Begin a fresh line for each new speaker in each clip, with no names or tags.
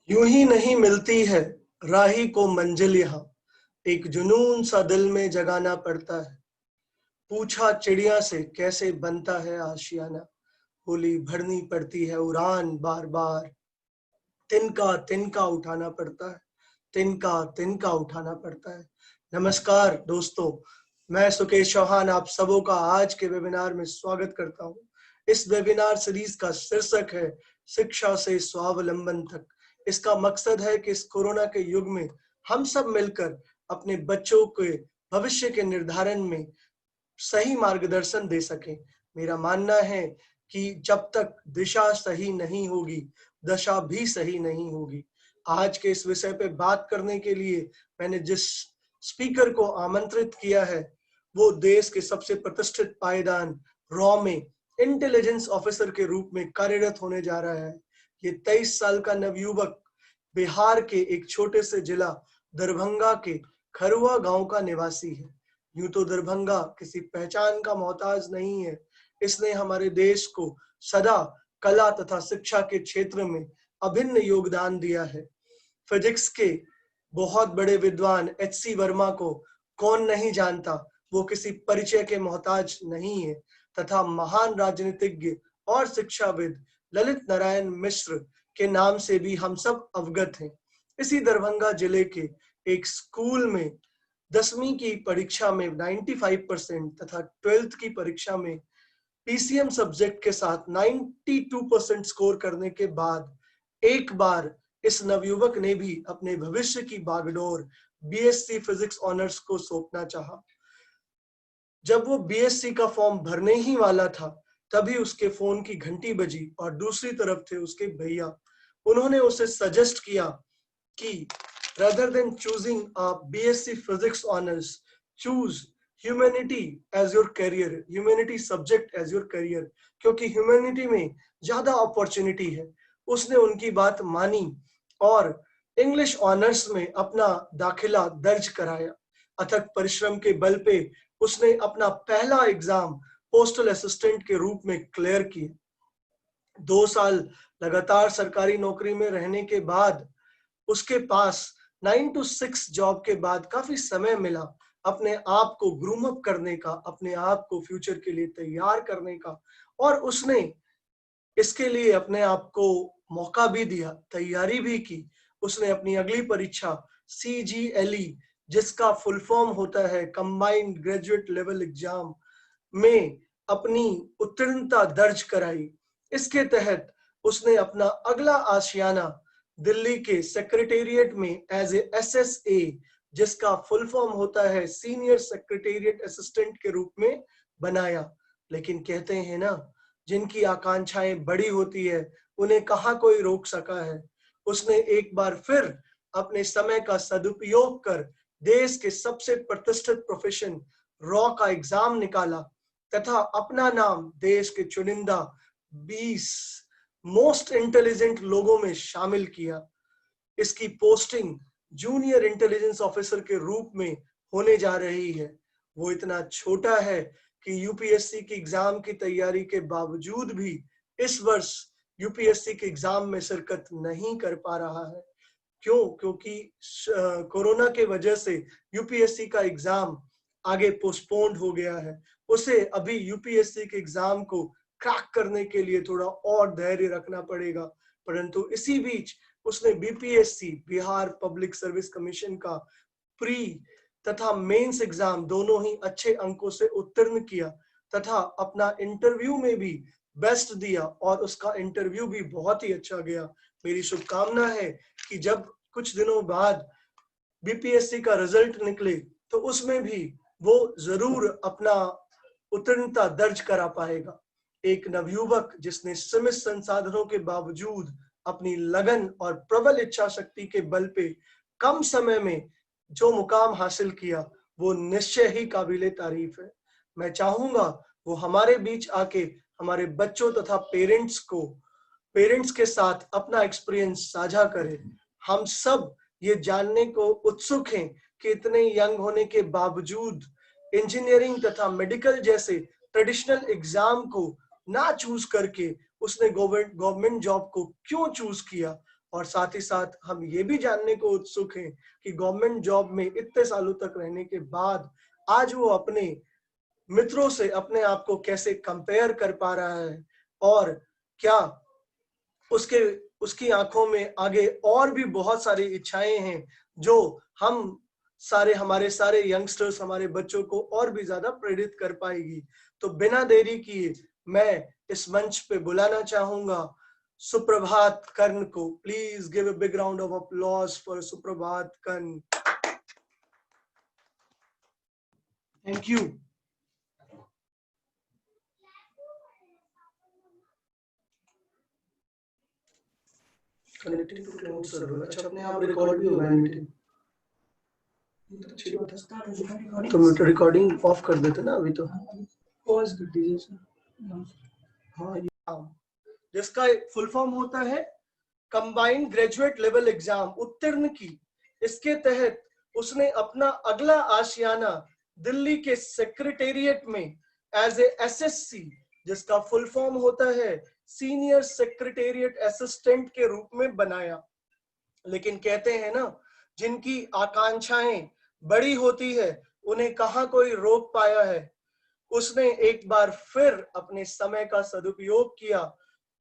यूं ही नहीं मिलती है राही को मंजिल यहाँ। एक जुनून सा दिल में जगाना पड़ता है। पूछा चिड़िया से कैसे बनता है आशियाना। बोली भरनी पड़ती है उड़ान बार बार। तिनका तिनका उठाना पड़ता है। तिनका तिनका उठाना पड़ता है। नमस्कार दोस्तों, मैं सुकेश चौहान आप सबों का आज के वेबिनार में स्वागत करता हूं। इस वेबिनार सीरीज का शीर्षक है शिक्षा से स्वावलंबन तक। इसका मकसद है कि इस कोरोना के युग में हम सब मिलकर अपने बच्चों के भविष्य के निर्धारण में सही मार्गदर्शन दे सकें। मेरा मानना है कि जब तक दिशा सही नहीं होगी, दशा भी सही नहीं होगी। आज के इस विषय पे बात करने के लिए मैंने जिस स्पीकर को आमंत्रित किया है, वो देश के सबसे प्रतिष्ठित पायदान रॉ में इंटेलिजेंस ऑफिसर के रूप में कार्यरत होने जा रहा है। ये 23 साल का नवयुवक बिहार के एक छोटे से जिला दरभंगा के खरुआ गांव का निवासी है। यूं तो दरभंगा किसी पहचान का मोहताज नहीं है। इसने हमारे देश को सदा कला तथा शिक्षा के क्षेत्र में अभिन्न योगदान दिया है। फिजिक्स के बहुत बड़े विद्वान एच.सी. वर्मा को कौन नहीं जानता, वो किसी परिचय के मोहताज नहीं है। तथा महान राजनीतिज्ञ और शिक्षाविद ललित नारायण मिश्र के नाम से भी हम सब अवगत हैं। इसी दरभंगा जिले के एक स्कूल में 10वीं की परीक्षा में 95% तथा 12th की परीक्षा में पीसीएम सब्जेक्ट के साथ 92% स्कोर करने के बाद एक बार इस नवयुवक ने भी अपने भविष्य की बागडोर बीएससी फिजिक्स ऑनर्स को सौंपना चाहा। जब वो बीएससी का फॉर्म भरने ही वाला था, तभी उसके फोन की घंटी बजी और दूसरी तरफ थे उसके भैया। उन्होंने उसे सजेस्ट किया कि rather than choosing a BSc Physics honors, choose humanity as your career, humanity subject as your career, क्योंकि humanity में ज्यादा अपॉर्चुनिटी है। उसने उनकी बात मानी और इंग्लिश ऑनर्स में अपना दाखिला दर्ज कराया। अथक परिश्रम के बल पे उसने अपना पहला एग्जाम पोस्टल असिस्टेंट के रूप में क्लियर किया। 2 साल लगातार सरकारी नौकरी में रहने के बाद उसके पास 9 to 6 जॉब के बाद काफी समय मिला अपने आप को ग्रूम अप करने का, अपने आप को फ्यूचर के लिए तैयार करने का, और उसने इसके लिए अपने आप को मौका भी दिया, तैयारी भी की। उसने अपनी अगली परीक्षा CGLE, जिसका फुल फॉर्म होता है कंबाइंड ग्रेजुएट लेवल एग्जाम, में अपनी उत्तीर्णता दर्ज कराई। इसके तहत उसने अपना अगला आशियाना दिल्ली के सेक्रेटेरिएट में एज ए SSA, जिसका फुल फॉर्म होता है सीनियर सेक्रेटेरिएट असिस्टेंट के रूप में बनाया। लेकिन कहते हैं ना, जिनकी आकांक्षाएं बड़ी होती है उन्हें कहाँ कोई रोक सका है। उसने एक बार फिर अपने समय का सदुपयोग कर देश के सबसे प्रतिष्ठित प्रोफेशन रॉ का एग्जाम निकाला तथा अपना नाम देश के चुनिंदा 20 मोस्ट इंटेलिजेंट लोगों में शामिल किया। इसकी पोस्टिंग जूनियर इंटेलिजेंस ऑफिसर के रूप में होने जा रही है। वो इतना छोटा है कि यूपीएससी की एग्जाम की तैयारी के बावजूद भी इस वर्ष यूपीएससी के एग्जाम में शिरकत नहीं कर पा रहा है। क्यों? क्योंकि कोरोना के वजह से यूपीएससी का एग्जाम आगे पोस्टपोन्ड हो गया है। उसे अभी यूपीएससी के एग्जाम को क्रैक करने के लिए थोड़ा और धैर्य रखना पड़ेगा। परंतु इसी बीच उसने BPSC, Bihar public Service commission का प्री तथा मेंस एग्जाम दोनों ही अच्छे अंकों से उत्तीर्ण किया तथा अपना इंटरव्यू में भी बेस्ट दिया और उसका इंटरव्यू भी बहुत ही अच्छा गया। मेरी शुभकामना है कि जब कुछ दिनों बाद बीपीएससी का रिजल्ट निकले तो उसमें भी वो जरूर अपना उत्तीर्णता दर्ज करा पाएगा। एक नवयुवक जिसने सीमित संसाधनों के बावजूद अपनी लगन और प्रबल इच्छा शक्ति के बल पे कम समय में जो मुकाम हासिल किया, वो निश्चय ही काबिले तारीफ है। मैं चाहूंगा वो हमारे बीच आके हमारे बच्चों तथा पेरेंट्स के साथ अपना एक्सपीरियंस साझा करे। हम सब ये जानने को उत्सुक हैं कि इतने यंग होने के बावजूद इंजीनियरिंग तथा मेडिकल जैसे ट्रेडिशनल एग्जाम को ना चूज करके उसने गवर्नमेंट जॉब को क्यों चूज किया। और साथ ही साथ हम ये भी जानने को उत्सुक हैं कि गवर्नमेंट जॉब में इतने सालों तक रहने के बाद आज वो अपने मित्रों से अपने आप को कैसे कंपेयर कर पा रहा है, और क्या उसके उसकी आंखों में आगे और भी बहुत सारी इच्छाएं हैं जो हम हमारे सारे यंगस्टर्स, हमारे बच्चों को और भी ज्यादा प्रेरित कर पाएगी। तो बिना देरी किए मैं इस मंच पे बुलाना चाहूंगा सुप्रभात कर्ण को। Please give a big round of applause for Suprabhat Karn. Thank you. Connecting to cloud server. अच्छा, अपने आप रिकॉर्ड भी होगा मीटिंग, अच्छी बात है। तो रिकॉर्डिंग ऑफ कर देते ना अभी, तो पॉज कर दीजिए सर। हाँ, जिसका फुल फॉर्म होता है कंबाइंड ग्रेजुएट लेवल एग्जाम उत्तीर्ण की। इसके तहत उसने अपना अगला आशियाना दिल्ली के सेक्रेटेरिएट में एज ए एसएससी, जिसका फुल फॉर्म होता है सीनियर सेक्रेटेरिएट असिस्टेंट के रूप में बनाया। लेकिन कहते हैं ना, जिनकी आकांक्षाएं बड़ी होती है उन्हें कहाँ कोई रोक पाया है। उसने एक बार फिर अपने समय का सदुपयोग किया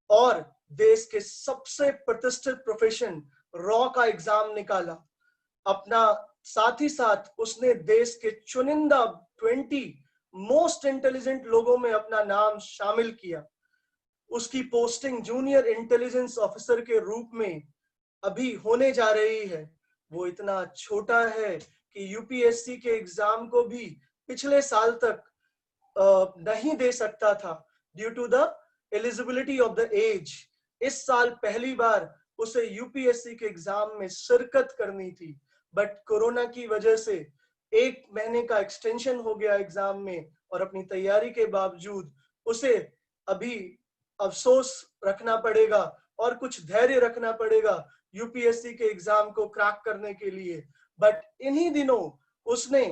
और देश के सबसे प्रतिष्ठित प्रोफेशन रॉ का एग्जाम निकाला अपना। साथ ही साथ उसने देश के चुनिंदा 20 मोस्ट इंटेलिजेंट लोगों में अपना नाम शामिल किया। उसकी पोस्टिंग जूनियर इंटेलिजेंस ऑफिसर के रूप में अभी होने जा रही है। वो इतना छोटा है कि यूपीएससी के एग्जाम को भी पिछले साल तक नहीं दे सकता था due to the eligibility of the age. इस साल पहली बार उसे यूपीएससी के एग्जाम में शिरकत करनी थी, बट कोरोना की वजह से 1 महीने का एक्सटेंशन हो गया एग्जाम में, और अपनी तैयारी के बावजूद उसे अभी अफसोस रखना पड़ेगा और कुछ धैर्य रखना पड़ेगा यूपीएससी के एग्जाम को क्रैक करने के लिए। बट इन्हीं दिनों उसने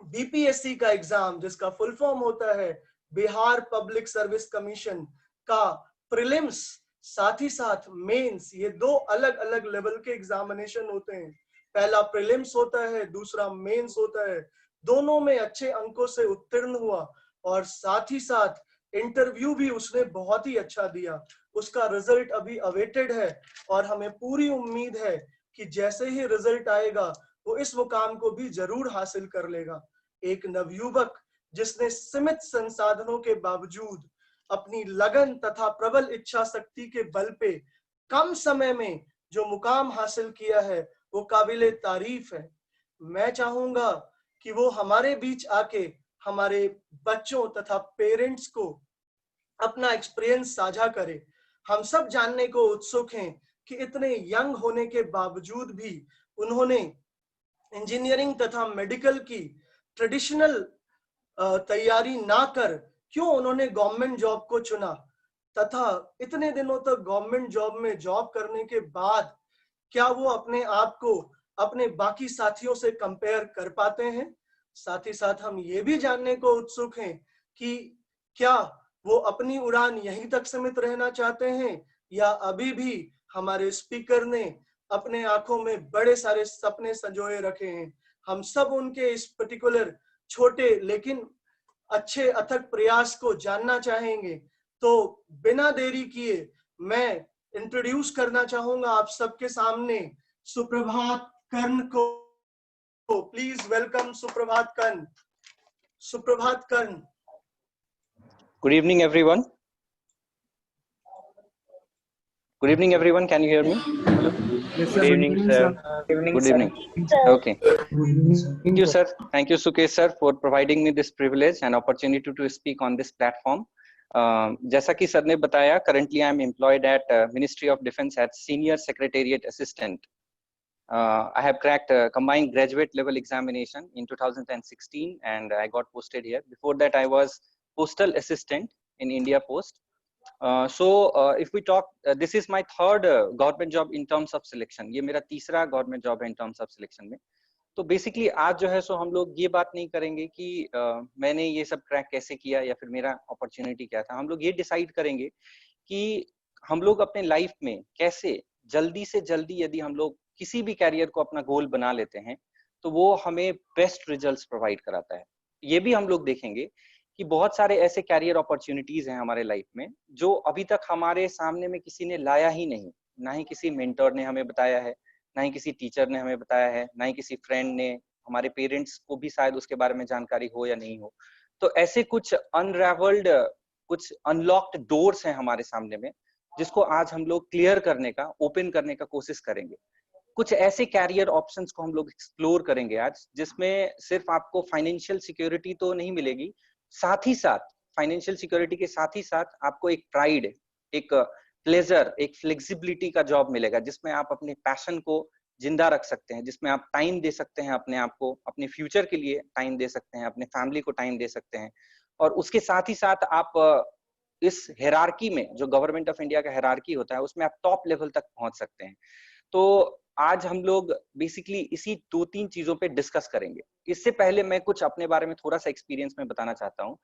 बीपीएससी का एग्जाम, जिसका फुल फॉर्म होता है बिहार पब्लिक सर्विस कमीशन का प्रीलिम्स, साथ ही साथ मेंस, ये 2 अलग अलग लेवल के एग्जामिनेशन होते हैं। पहला प्रीलिम्स होता है, दूसरा मेंस होता है। दोनों में अच्छे अंकों से उत्तीर्ण हुआ और साथ ही साथ इंटरव्यू भी उसने बहुत ही अच्छा दिया। उसका रिजल्ट अभी अवेटेड है और हमें पूरी उम्मीद है कि जैसे ही रिजल्ट आएगा वो इस मुकाम को भी जरूर हासिल कर लेगा। एक नवयुवक जिसने सीमित संसाधनों के बावजूद अपनी लगन तथा प्रबल इच्छा शक्ति के बल पे कम समय में जो मुकाम हासिल किया है वो काबिले तारीफ है। मैं चाहूंगा कि वो हमारे बीच आके हमारे बच्चों तथा पेरेंट्स को अपना एक्सपीरियंस साझा करे। हम सब जानने को उत्सुक हैं कि इतने यंग होने के बावजूद भी उन्होंने इंजीनियरिंग तथा मेडिकल की ट्रेडिशनल तैयारी ना कर क्यों उन्होंने गवर्नमेंट जॉब को चुना, तथा इतने दिनों तक गवर्नमेंट जॉब में जॉब करने के बाद क्या वो अपने आप को अपने बाकी साथियों से कंपेयर कर पाते हैं। साथ ही साथ हम ये भी जानने को उत्सुक हैं कि क्या वो अपनी उड़ान यहीं तक सीमित रहना चाहते हैं या अभी भी हमारे स्पीकर ने अपने आंखों में बड़े सारे सपने संजोए रखे हैं। हम सब उनके इस पर्टिकुलर छोटे लेकिन अच्छे अथक प्रयास को जानना चाहेंगे। तो बिना देरी किए मैं इंट्रोड्यूस करना चाहूंगा आप सबके सामने सुप्रभात कर्ण को। प्लीज वेलकम सुप्रभात कर्ण। सुप्रभात कर्ण।
Good evening, everyone. Good evening, everyone. Can you hear me?
Yes,
Good evening, sir. Good evening. Okay. Thank you, sir. Thank you, Sukesh sir, for providing me this privilege and opportunity to speak on this platform. जैसा कि sir ने बताया, currently I am employed at Ministry of Defence as Senior Secretariat Assistant. I have cracked combined graduate level examination in 2016 and I got posted here. Before that, I was postal assistant in India Post. If we talk, this is my third government job in terms of selection. ये मेरा तीसरा government job है in terms of selection में. तो basically आज जो है सो हम लोग ये बात नहीं करेंगे कि मैंने ये सब क्रैक कैसे किया या फिर मेरा अपॉर्चुनिटी क्या था। हम लोग ये डिसाइड करेंगे कि हम लोग अपने लाइफ में कैसे जल्दी से जल्दी यदि हम लोग किसी भी कैरियर को अपना गोल बना लेते हैं तो वो हमें बेस्ट रिजल्ट्स प्रोवाइड कराता है। ये भी हम लोग देखेंगे कि बहुत सारे ऐसे कैरियर अपॉर्चुनिटीज हैं हमारे लाइफ में जो अभी तक हमारे सामने में किसी ने लाया ही नहीं, ना ही किसी मेंटर ने हमें बताया है, ना ही किसी टीचर ने हमें बताया है, ना ही किसी फ्रेंड ने, हमारे पेरेंट्स को भी शायद उसके बारे में जानकारी हो या नहीं हो। तो ऐसे कुछ अनरेवल्ड, कुछ अनलॉक्ड डोर्स हैं हमारे सामने में, जिसको आज हम लोग क्लियर करने का, ओपन करने का कोशिश करेंगे। कुछ ऐसे कैरियर ऑप्शंस को हम लोग एक्सप्लोर करेंगे आज, जिसमें सिर्फ आपको फाइनेंशियल सिक्योरिटी तो नहीं मिलेगी, साथ ही साथ फाइनेंशियल सिक्योरिटी के साथ ही साथ आपको एक प्राइड, एक प्लेजर, एक फ्लेक्सिबिलिटी का जॉब मिलेगा, जिसमें आप अपने पैशन को जिंदा रख सकते हैं, जिसमें आप टाइम दे सकते हैं अपने आप को, अपने फ्यूचर के लिए टाइम दे सकते हैं, अपने फैमिली को टाइम दे सकते हैं। और उसके साथ ही साथ आप इस हेरारकी में, जो गवर्नमेंट ऑफ इंडिया का हेरारकी होता है, उसमें आप टॉप लेवल तक पहुंच सकते हैं। तो आज हम लोग बेसिकली इसी 2-3 चीजों पे डिस्कस करेंगे। इससे पहले मैं कुछ अपने बारे में थोड़ा सा एक्सपीरियंस में बताना चाहता हूँ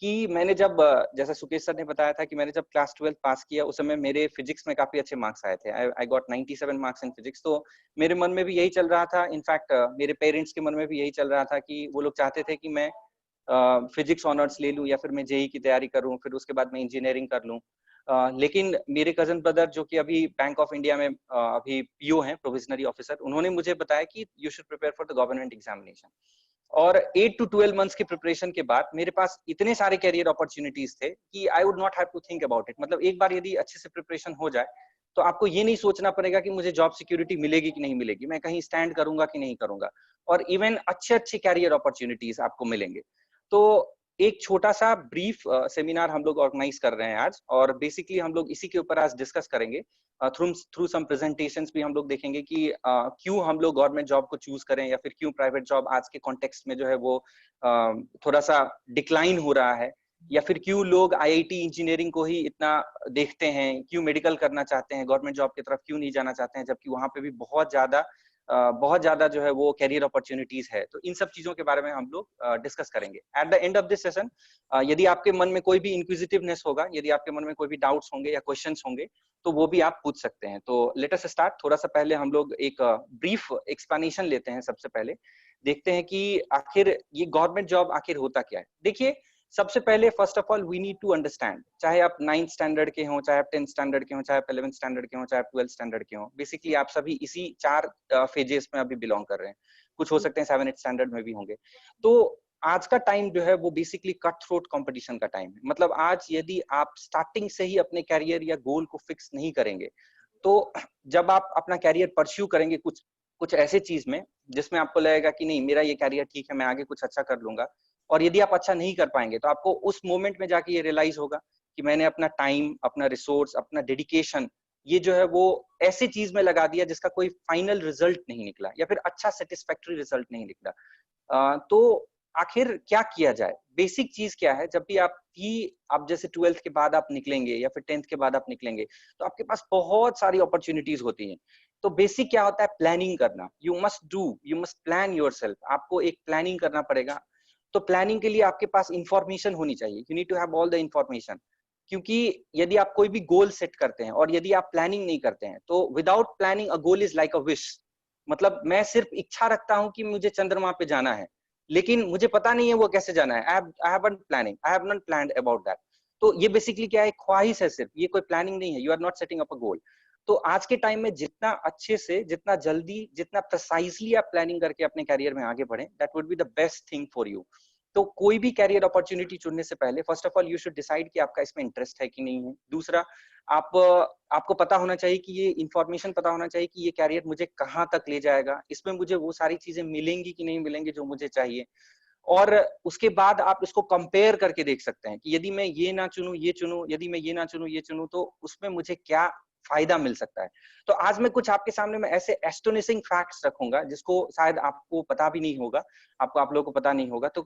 कि मैंने जब, जैसा सुकेश सर ने बताया था कि मैंने जब क्लास 12 पास किया, उस समय मेरे फिजिक्स में काफी अच्छे मार्क्स आए थे। I got 97 marks in physics. तो मेरे मन में भी यही चल रहा था, इनफैक्ट मेरे पेरेंट्स के मन में भी यही चल रहा था कि वो लोग चाहते थे कि मैं फिजिक्स ऑनर्स ले लूं या फिर मैं जेई की तैयारी करूं, फिर उसके बाद मैं इंजीनियरिंग कर लूं। लेकिन मेरे कजन ब्रदर, जो कि अभी बैंक ऑफ इंडिया में अभी पीओ हैं, प्रोविजनरी ऑफिसर, उन्होंने मुझे बताया कि you should prepare for the government examination. और 8 to 12 मंथ्स की प्रिपरेशन के बाद मेरे पास इतने सारे कैरियर अपॉर्चुनिटीज थे कि I would not have to think about it. मतलब एक बार यदि अच्छे से प्रिपरेशन हो जाए तो आपको ये नहीं सोचना पड़ेगा कि मुझे जॉब सिक्योरिटी मिलेगी कि नहीं मिलेगी, मैं कहीं स्टैंड करूंगा कि नहीं करूंगा, और इवन अच्छे अच्छे कैरियर अपॉर्चुनिटीज आपको मिलेंगे। तो एक छोटा सा ब्रीफ सेमिनार हम लोग ऑर्गेनाइज कर रहे हैं आज, और बेसिकली हम लोग इसी के ऊपर आज डिस्कस करेंगे। थ्रू सम प्रेजेंटेशंस भी हम लोग देखेंगे कि क्यों हम लोग गवर्नमेंट जॉब को चूज करें, या फिर क्यों प्राइवेट जॉब आज के कॉन्टेक्स्ट में जो है वो थोड़ा सा डिक्लाइन हो रहा है, या फिर क्यों लोग आईआईटी इंजीनियरिंग को ही इतना देखते हैं, क्यों मेडिकल करना चाहते हैं, गवर्नमेंट जॉब की तरफ क्यों नहीं जाना चाहते हैं, जबकि वहां पे भी बहुत ज्यादा जो है वो कैरियर अपॉर्चुनिटीज है। तो इन सब चीजों के बारे में हम लोग डिस्कस करेंगे। At the end of this session, यदि आपके मन में कोई भी इंक्विजिटिवनेस होगा, यदि आपके मन में कोई भी डाउट्स होंगे या क्वेश्चंस होंगे, तो वो भी आप पूछ सकते हैं। तो लेट अस स्टार्ट। थोड़ा सा पहले हम लोग एक ब्रीफ एक्सप्लेनेशन लेते हैं। सबसे पहले देखते हैं कि आखिर ये गवर्नमेंट जॉब आखिर होता क्या है। देखिए, सबसे पहले first of all we need to understand, चाहे आप 9th स्टैंडर्ड के हो, चाहे आप 10th स्टैंडर्ड के हो, चाहे आप 11th स्टैंडर्ड के हो, चाहे आप 12th स्टैंडर्ड के हो, बेसिकली आप सभी इसी 4 फेजेस में अभी बिलोंग कर रहे हैं। कुछ हो सकते हैं 7th स्टैंडर्ड में भी होंगे। तो आज का टाइम जो है वो बेसिकली कट थ्रोट कंपटीशन का टाइम है। मतलब आज यदि आप स्टार्टिंग से ही अपने कैरियर या गोल को फिक्स नहीं करेंगे, तो जब आप अपना कैरियर परस्यू करेंगे कुछ कुछ ऐसे चीज में जिसमें आपको लगेगा कि नहीं, मेरा ये कैरियर ठीक है, मैं आगे कुछ अच्छा कर लूंगा, और यदि आप अच्छा नहीं कर पाएंगे, तो आपको उस मोमेंट में जाके ये रियलाइज होगा कि मैंने अपना टाइम, अपना रिसोर्स, अपना डेडिकेशन, ये जो है वो ऐसी चीज में लगा दिया जिसका कोई फाइनल रिजल्ट नहीं निकला, या फिर अच्छा सेटिस्फैक्टरी रिजल्ट नहीं निकला। तो आखिर क्या किया जाए? बेसिक चीज क्या है, जब भी आप जैसे 12th के बाद आप निकलेंगे या फिर 10th के बाद आप निकलेंगे, तो आपके पास बहुत सारी अपॉर्चुनिटीज होती हैं। तो बेसिक क्या होता है? प्लानिंग करना। You must plan yourself. आपको एक प्लानिंग करना पड़ेगा। तो प्लानिंग के लिए आपके पास इंफॉर्मेशन होनी चाहिए। You need to have all the information. क्योंकि यदि आप कोई भी गोल सेट करते हैं और यदि आप प्लानिंग नहीं करते हैं, तो without planning a goal is like a wish. मतलब मैं सिर्फ इच्छा रखता हूं कि मुझे चंद्रमा पे जाना है, लेकिन मुझे पता नहीं है वो कैसे जाना है। I have not planned about that. तो ये बेसिकली क्या है? ख्वाहिश है सिर्फ, ये कोई प्लानिंग नहीं है। You are not setting up a goal. तो आज के टाइम में जितना अच्छे से, जितना जल्दी, जितना प्रिसाइजली आप प्लानिंग करके अपने कैरियर में आगे बढ़ें, that would be the best thing for you. तो कोई भी कैरियर अपॉर्चुनिटी चुनने से पहले first of all you should decide कि आपका इसमें इंटरेस्ट है कि नहीं है। दूसरा, आपको पता होना चाहिए कि ये इंफॉर्मेशन पता होना चाहिए कि ये कैरियर मुझे कहाँ तक ले जाएगा, इसमें मुझे वो सारी चीजें मिलेंगी कि नहीं मिलेंगी जो मुझे चाहिए। और उसके बाद आप इसको कंपेयर करके देख सकते हैं कि यदि मैं ये ना चुनूं, ये चुनूं, यदि मैं ये ना चुनूं, ये चुनूं, तो उसमें मुझे क्या फायदा मिल सकता है। तो आज मैं कुछ आपके सामने में ऐसे एस्टोनिशिंग फैक्ट्स रखूंगा जिसको शायद आपको पता भी नहीं होगा, आप लोगों को पता नहीं होगा। तो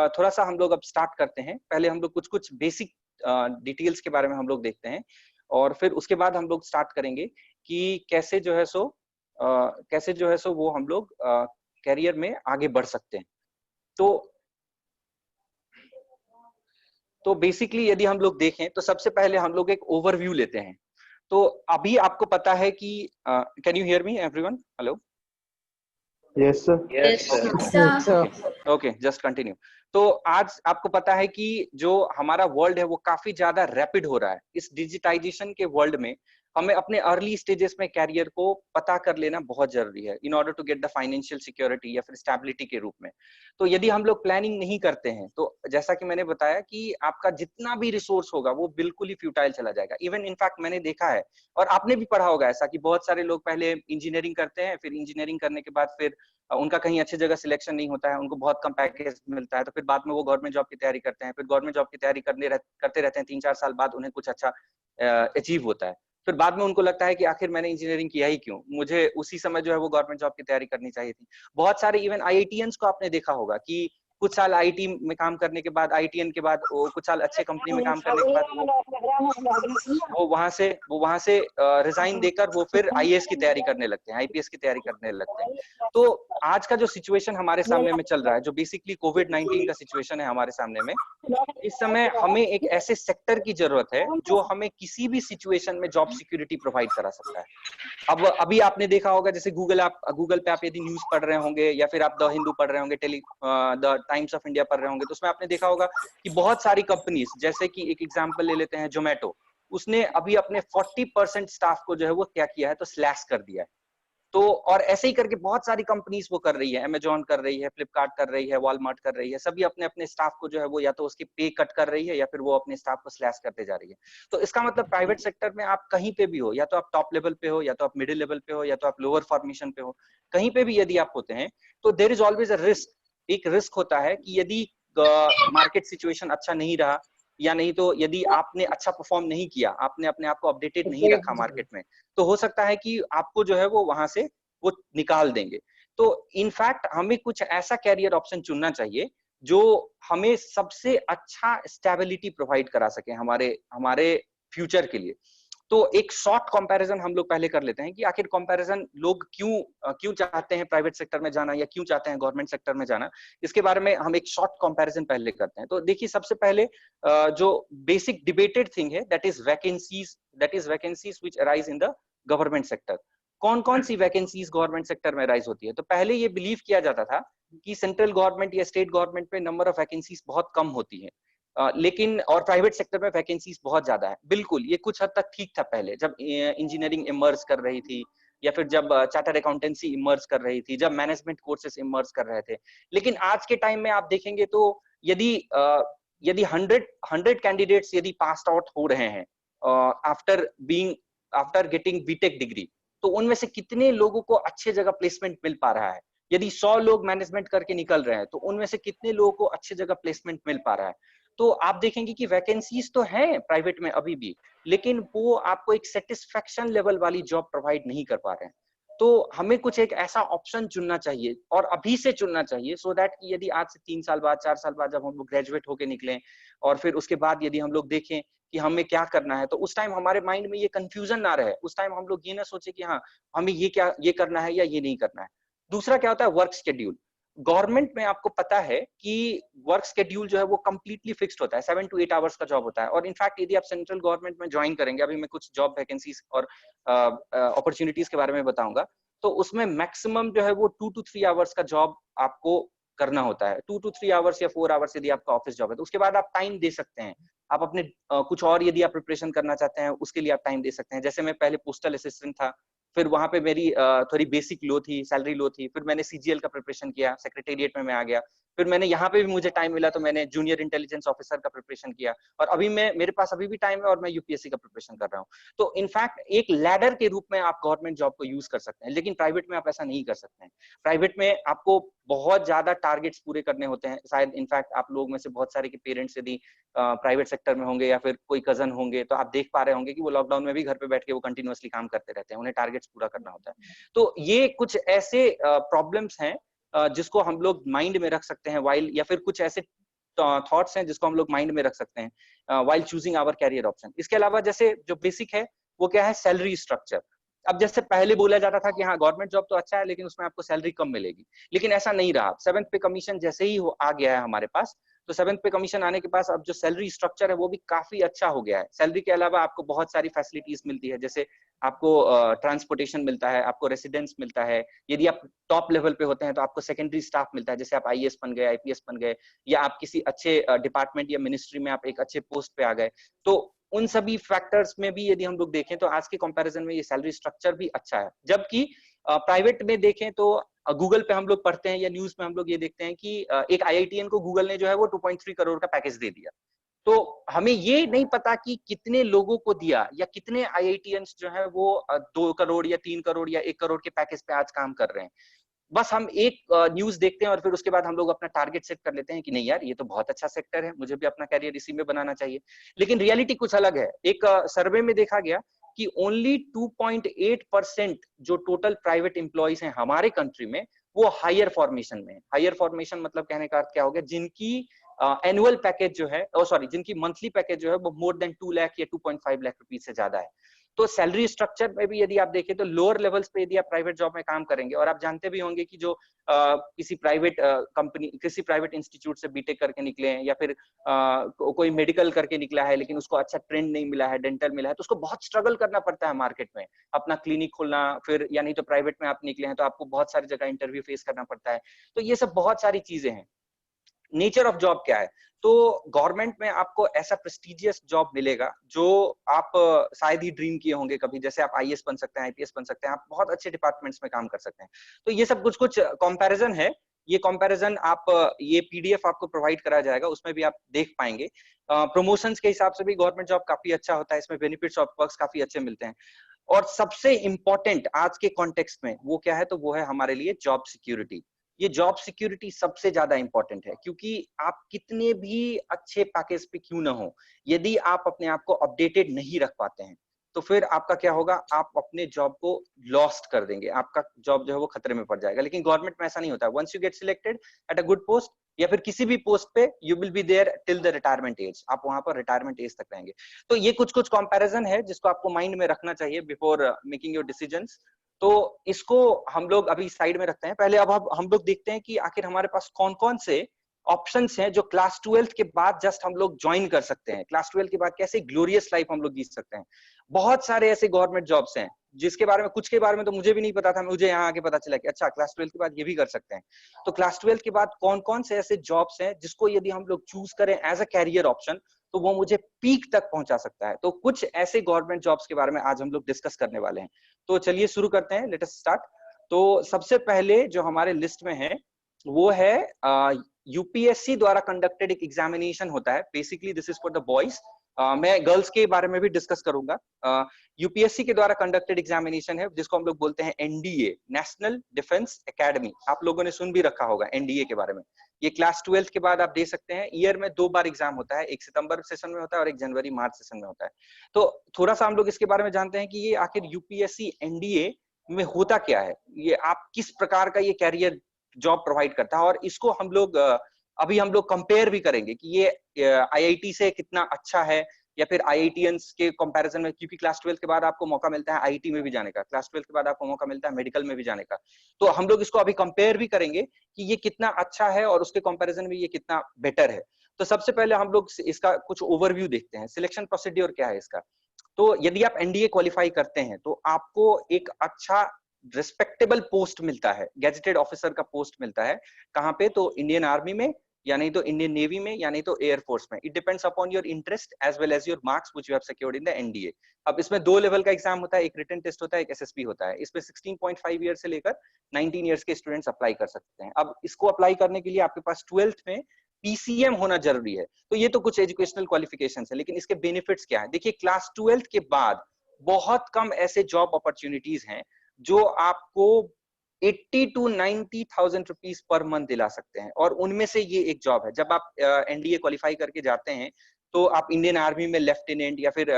थोड़ा सा हम लोग अब स्टार्ट करते हैं। पहले हम लोग कुछ कुछ बेसिक डिटेल्स के बारे में हम लोग देखते हैं, और फिर उसके बाद हम लोग स्टार्ट करेंगे कि कैसे जो है सो वो हम लोग कैरियर में आगे बढ़ सकते हैं। तो बेसिकली यदि हम लोग देखें, तो सबसे पहले हम लोग एक ओवरव्यू लेते हैं। तो अभी आपको पता है कि can you hear me everyone? Hello?
Yes, sir.
Yes, sir.
Yes, sir.
Okay, just continue. तो आज आपको पता है कि जो हमारा वर्ल्ड है वो काफी ज्यादा रैपिड हो रहा है। इस डिजिटाइजेशन के वर्ल्ड में हमें अपने अर्ली स्टेजेस में कैरियर को पता कर लेना बहुत जरूरी है in order to get the financial security या फिर स्टेबिलिटी के रूप में। तो यदि हम लोग प्लानिंग नहीं करते हैं तो जैसा कि मैंने बताया कि आपका जितना भी रिसोर्स होगा वो बिल्कुल ही फ्यूटाइल चला जाएगा। इवन इनफैक्ट मैंने देखा है और आपने भी पढ़ा होगा ऐसा कि बहुत सारे लोग पहले इंजीनियरिंग करते हैं, फिर इंजीनियरिंग करने के बाद फिर उनका कहीं अच्छी जगह सिलेक्शन नहीं होता है, उनको बहुत कम पैकेज मिलता है, तो फिर बाद में वो गवर्नमेंट जॉब की तैयारी करते हैं, फिर गवर्नमेंट जॉब की तैयारी करते रहते हैं, 3-4 साल बाद उन्हें कुछ अच्छा अचीव होता है। फिर बाद में उनको लगता है कि आखिर मैंने इंजीनियरिंग किया ही क्यों, मुझे उसी समय जो है वो गवर्नमेंट जॉब की तैयारी करनी चाहिए थी। बहुत सारे इवन आईआईटीएंस को आपने देखा होगा कि कुछ साल आईटी में काम करने के बाद, आईटीएन के बाद, वो कुछ साल अच्छे कंपनी में काम करने के बाद वो वहां से रिजाइन देकर वो फिर आईएएस की तैयारी करने लगते हैं, आईपीएस की तैयारी करने लगते हैं। तो आज का जो सिचुएशन हमारे सामने में चल रहा है, जो बेसिकली कोविड-19 का सिचुएशन है हमारे सामने में, इस समय हमें एक ऐसे सेक्टर की जरूरत है जो हमें किसी भी सिचुएशन में जॉब सिक्योरिटी प्रोवाइड करा सकता है। अब अभी आपने देखा होगा जैसे गूगल पे आप यदि न्यूज पढ़ रहे होंगे या फिर आप द हिंदू पढ़ रहे होंगे, द टाइम्स ऑफ इंडिया पढ़ रहे होंगे, तो उसमें आपने देखा होगा कि बहुत सारी कंपनीज, जैसे कि एक एग्जांपल ले लेते हैं जोमेटो, उसने अभी अपने 40% स्टाफ को जो है वो क्या किया है, तो स्लैश कर दिया है। तो और ऐसे ही करके बहुत सारी कंपनीज वो कर रही है, अमेजॉन कर रही है, फ्लिपकार्ट कर रही है, वॉलमार्ट कर रही है, सभी अपने अपने स्टाफ को जो है वो या तो उसकी पे कट कर रही है या फिर वो अपने स्टाफ को स्लैश करते जा रही है। तो इसका मतलब प्राइवेट सेक्टर में आप कहीं पे भी हो, या तो आप टॉप लेवल पे हो, या तो आप मिडिल लेवल पे हो, या तो आप लोअर फॉर्मेशन पे हो, कहीं पे भी यदि आप होते हैं तो there is always a risk. एक रिस्क होता है कि यदि मार्केट सिचुएशन अच्छा नहीं रहा, या नहीं तो यदि आपने अच्छा परफॉर्म नहीं किया, आपने अपने आप को अपडेटेड नहीं रखा मार्केट में, तो हो सकता है कि आपको जो है वो वहां से वो निकाल देंगे। तो इनफैक्ट हमें कुछ ऐसा कैरियर ऑप्शन चुनना चाहिए जो हमें सबसे अच्छा स्टेबिलिटी प्रोवाइड करा सके हमारे फ्यूचर के लिए। तो एक शॉर्ट कंपैरिजन हम लोग पहले कर लेते हैं कि आखिर कंपैरिजन लोग क्यों चाहते हैं प्राइवेट सेक्टर में जाना या क्यों चाहते हैं गवर्नमेंट सेक्टर में जाना, इसके बारे में हम एक शॉर्ट कंपैरिजन पहले करते हैं। तो देखिए, सबसे पहले जो बेसिक डिबेटेड थिंग है, that is vacancies which arise in the government sector. कौन कौन सी वैकेंसीज गवर्नमेंट सेक्टर में राइज होती है? तो पहले ये बिलीव किया जाता था कि सेंट्रल गवर्नमेंट या स्टेट गवर्नमेंट में नंबर ऑफ वैकेंसीज बहुत कम होती है, लेकिन और प्राइवेट सेक्टर में वैकेंसीज बहुत ज्यादा है। बिल्कुल, ये कुछ हद तक ठीक था पहले, जब इंजीनियरिंग इमर्ज कर रही थी, या फिर जब चार्टर्ड अकाउंटेंसी इमर्ज कर रही थी, जब मैनेजमेंट कोर्सेज इमर्ज कर रहे थे। लेकिन आज के टाइम में आप देखेंगे तो यदि 100 कैंडिडेट्स यदि पास आउट हो रहे हैं आफ्टर गेटिंग बीटेक डिग्री, तो उनमें से कितने लोगों को अच्छे जगह प्लेसमेंट मिल पा रहा है? यदि 100 लोग मैनेजमेंट करके निकल रहे हैं तो उनमें से कितने लोगों को अच्छे जगह प्लेसमेंट मिल पा रहा है? तो आप देखेंगे कि वैकेंसीज तो हैं प्राइवेट में अभी भी, लेकिन वो आपको एक सेटिस्फेक्शन लेवल वाली जॉब प्रोवाइड नहीं कर पा रहे हैं। तो हमें कुछ एक ऐसा ऑप्शन चुनना चाहिए, और अभी से चुनना चाहिए, सो दैट कि यदि आज से 3 साल बाद, 4 साल बाद जब हम लोग ग्रेजुएट होके निकलें, और फिर उसके बाद यदि हम लोग देखें कि हमें क्या करना है, तो उस टाइम हमारे माइंड में ये कंफ्यूजन ना रहे। उस टाइम हम लोग ये ना सोचे कि हाँ, हमें ये करना है या ये नहीं करना है। दूसरा क्या होता है? Work schedule. गवर्नमेंट में आपको पता है कि वर्क शेड्यूल जो है वो कंप्लीटली फिक्स्ड होता है, 7 to 8 आवर्स का जॉब होता है। और इनफैक्ट यदि आप सेंट्रल गवर्नमेंट में ज्वाइन करेंगे, अभी मैं कुछ जॉब वैकेंसीज और अपॉर्चुनिटीज के बारे में बताऊंगा, तो उसमें मैक्सिमम जो है वो 2 to 3 आवर्स का जॉब आपको करना होता है। 2 to 3 आवर्स या 4 आवर्स यदि आपका ऑफिस जॉब है, तो उसके बाद आप टाइम दे सकते हैं। आप अपने कुछ और यदि आप प्रिपरेशन करना चाहते हैं, उसके लिए आप टाइम दे सकते हैं। जैसे मैं पहले पोस्टल असिस्टेंट था, फिर वहां पे मेरी थोड़ी बेसिक लो थी, सैलरी लो थी, फिर मैंने सीजीएल का प्रिपरेशन किया, सेक्रेटेरिएट में मैं आ गया, फिर मैंने यहाँ पे भी मुझे टाइम मिला तो मैंने जूनियर इंटेलिजेंस ऑफिसर का प्रिपरेशन किया, और अभी मेरे पास अभी भी टाइम है और मैं यूपीएससी का प्रिपरेशन कर रहा हूँ। तो इनफैक्ट एक लैडर के रूप में आप गवर्नमेंट जॉब को यूज कर सकते हैं, लेकिन प्राइवेट में आप ऐसा नहीं कर सकते हैं। प्राइवेट में आपको बहुत ज्यादा टारगेट्स पूरे करने होते हैं। शायद इनफैक्ट आप लोग में से बहुत सारे के पेरेंट्स यदि प्राइवेट सेक्टर में होंगे या फिर कोई कजन होंगे, तो आप देख पा रहे होंगे कि वो लॉकडाउन में भी घर पे बैठ के वो कंटिन्यूअसली काम करते रहते हैं, उन्हें टारगेट्स पूरा करना होता है। तो ये कुछ ऐसे प्रॉब्लम्स हैं जिसको हम लोग माइंड में रख सकते हैं वाइल, या फिर कुछ ऐसे थॉट्स हैं जिसको हम लोग माइंड में रख सकते हैं while choosing our career option. इसके अलावा जैसे जो बेसिक है वो क्या है? Salary structure. अब जैसे पहले बोला जाता था कि हाँ, गवर्नमेंट जॉब तो अच्छा है लेकिन उसमें आपको सैलरी कम मिलेगी, लेकिन ऐसा नहीं रहा। 7th पे कमीशन जैसे ही आ गया है हमारे पास, तो 7th पे कमीशन आने के पास अब जो सैलरी स्ट्रक्चर है वो भी काफी अच्छा हो गया है। सैलरी के अलावा आपको बहुत सारी फैसिलिटीज मिलती है, जैसे आपको ट्रांसपोर्टेशन मिलता है, आपको रेसिडेंस मिलता है, यदि आप टॉप लेवल पे होते हैं तो आपको सेकेंडरी स्टाफ मिलता है, जैसे आप आईएएस बन गए, आईपीएस बन गए, या आप किसी अच्छे डिपार्टमेंट या मिनिस्ट्री में आप एक अच्छे पोस्ट पे आ गए। तो उन सभी फैक्टर्स में भी यदि हम लोग देखें तो आज के कंपैरिजन में ये सैलरी स्ट्रक्चर भी अच्छा है। जबकि प्राइवेट में देखें तो गूगल पे हम लोग पढ़ते हैं या न्यूज में हम लोग ये देखते हैं कि एक आईआईटीएन को गूगल ने जो है वो 2.3 करोड़ का पैकेज दे दिया। तो हमें ये नहीं पता कि कितने लोगों को दिया, या कितने आईआईटीएंस जो है वो 2 करोड़ या 3 करोड़ या 1 करोड़ के पैकेज पे आज काम कर रहे हैं। बस हम एक न्यूज देखते हैं और फिर उसके बाद हम लोग अपना टारगेट सेट कर लेते हैं कि नहीं यार ये तो बहुत अच्छा सेक्टर है, मुझे भी अपना कैरियर इसी में बनाना चाहिए। लेकिन रियलिटी कुछ अलग है। एक सर्वे में देखा गया कि ओनली 2.8% जो टोटल प्राइवेट एम्प्लॉइज हैं हमारे कंट्री में वो हायर फॉर्मेशन में है। हायर फॉर्मेशन मतलब कहने का अर्थ क्या हो गया, जिनकी एनुअल पैकेज जो है, सॉरी, जिनकी मंथली पैकेज जो है वो मोर देन 2 लाख या 2.5 लाख रुपीज से ज्यादा है। तो सैलरी स्ट्रक्चर में भी यदि आप देखें तो लोअर लेवल्स पे यदि आप प्राइवेट जॉब में काम करेंगे, और आप जानते भी होंगे कि जो किसी प्राइवेट कंपनी, किसी प्राइवेट इंस्टीट्यूट से बीटेक करके निकले हैं, या फिर कोई मेडिकल करके निकला है लेकिन उसको अच्छा ट्रेंड नहीं मिला है, डेंटल मिला है, तो उसको बहुत स्ट्रगल करना पड़ता है मार्केट में अपना क्लिनिक खोलना। फिर या नहीं तो प्राइवेट में आप निकले हैं तो आपको बहुत सारी जगह इंटरव्यू फेस करना पड़ता है। तो ये सब बहुत सारी चीजें हैं। नेचर ऑफ जॉब क्या है, तो गवर्नमेंट में आपको ऐसा प्रेस्टिजियस जॉब मिलेगा जो आप शायद ही ड्रीम किए होंगे कभी, जैसे आप आईएएस बन सकते हैं, आईपीएस बन सकते हैं, आप बहुत अच्छे डिपार्टमेंट्स में काम कर सकते हैं। तो ये सब कुछ कुछ कंपैरिजन है। ये कंपैरिजन आप ये पीडीएफ आपको प्रोवाइड कराया जाएगा, उसमें भी आप देख पाएंगे। प्रमोशंस के हिसाब से भी गवर्नमेंट जॉब काफी अच्छा होता है, इसमें बेनिफिट्स और पर्क्स काफी अच्छे मिलते हैं। और सबसे इंपॉर्टेंट आज के कॉन्टेक्स्ट में वो क्या है, तो वो है हमारे लिए जॉब सिक्योरिटी। ये जॉब सिक्योरिटी सबसे ज्यादा इंपॉर्टेंट है, क्योंकि आप कितने भी अच्छे पैकेज पे क्यों ना हो, यदि आप अपने आप को अपडेटेड नहीं रख पाते हैं तो फिर आपका क्या होगा, आप अपने जॉब को लॉस्ट कर देंगे, आपका जॉब जो है वो खतरे में पड़ जाएगा। लेकिन गवर्नमेंट में ऐसा नहीं होता। Once you get selected at a good post या फिर किसी भी पोस्ट पे, you will be there till the retirement age, आप वहां पर रिटायरमेंट एज तक रहेंगे। तो ये कुछ कुछ कंपैरिजन है जिसको आपको माइंड में रखना चाहिए बिफोर मेकिंग योर डिसीजंस। तो इसको हम लोग अभी साइड में रखते हैं। पहले अब हम लोग देखते हैं कि आखिर हमारे पास कौन कौन से ऑप्शंस हैं जो क्लास 12th के बाद जस्ट हम लोग ज्वाइन कर सकते हैं। क्लास 12 के बाद कैसे ग्लोरियस लाइफ हम लोग जी सकते हैं। बहुत सारे ऐसे गवर्नमेंट जॉब्स हैं जिसके बारे में, कुछ के बारे में तो मुझे भी नहीं पता था, मुझे यहाँ आके पता चला कि अच्छा क्लास 12 के बाद ये भी कर सकते हैं। तो क्लास 12 के बाद कौन कौन से ऐसे जॉब्स हैं जिसको यदि हम लोग चूज करें एज अ कैरियर ऑप्शन तो वो मुझे पीक तक पहुंचा सकता है। तो कुछ ऐसे गवर्नमेंट जॉब्स के बारे में आज हम लोग डिस्कस करने वाले हैं। तो चलिए शुरू करते हैं, लेट अस स्टार्ट। तो सबसे पहले जो हमारे लिस्ट में है वो है यूपीएससी द्वारा कंडक्टेड एक एग्जामिनेशन होता है। Basically this is for the boys. मैं गर्ल्स के बारे में भी डिस्कस करूंगा। यूपीएससी के द्वारा कंडक्टेड एग्जामिनेशन है जिसको हम लोग बोलते हैं एनडीए, नेशनल डिफेंस एकेडमी। आप लोगों ने सुन भी रखा होगा एनडीए के बारे में। ये क्लास 12 के बाद आप दे सकते हैं। ईयर में 2 बार एग्जाम होता है, एक सितंबर सेशन में होता है और एक जनवरी मार्च सेशन में होता है। तो थोड़ा सा हम लोग इसके बारे में जानते हैं कि ये आखिर यूपीएससी एनडीए में होता क्या है, ये आप किस प्रकार का ये कैरियर जॉब प्रोवाइड करता है। और इसको हम लोग अभी हम लोग कंपेयर भी करेंगे कि ये आईआईटी से कितना अच्छा है या फिर आईआईटीएंस के कंपैरिजन में, क्योंकि क्लास 12 के बाद आपको मौका मिलता है आईआईटी में भी जाने का, क्लास 12 के बाद आपको मौका मिलता है मेडिकल में भी जाने का। तो हम लोग इसको अभी कंपेयर भी करेंगे कि ये कितना अच्छा है और उसके कंपैरिजन में ये कितना बेटर है। तो सबसे पहले हम लोग इसका कुछ ओवरव्यू देखते हैं। सिलेक्शन प्रोसीड्योर क्या है इसका। तो यदि आप एनडीए क्वालिफाई करते हैं तो आपको एक अच्छा रिस्पेक्टेबल पोस्ट मिलता है, गैजेटेड ऑफिसर का पोस्ट मिलता है। कहाँ पे, तो इंडियन आर्मी में, या नहीं तो इंडियन नेवी में, या नहीं तो एयरफोर्स में। It depends upon your interest as well as your marks which you have secured in the NDA. अब इसमें 2 लेवल का एग्जाम होता है, एक रिटन टेस्ट होता है, एक एसएसबी होता है। इसमें 16.5 ईयर से लेकर 19 ईयर्स के स्टूडेंट्स अप्लाई कर सकते हैं। अब इसको अप्लाई करने के लिए आपके पास 12th में पीसीएम होना जरूरी है। तो ये तो कुछ एजुकेशनल क्वालिफिकेशंस है, लेकिन इसके बेनिफिट्स क्या है। देखिए क्लास 12 के बाद बहुत कम ऐसे जॉब अपॉर्चुनिटीज हैं जो आपको 80 to 90,000 रुपीज पर मंथ दिला सकते हैं। और उनमें से ये एक जॉब है। जब आप एनडीए क्वालिफाई करके जाते हैं तो आप इंडियन आर्मी में लेफ्टिनेंट, या फिर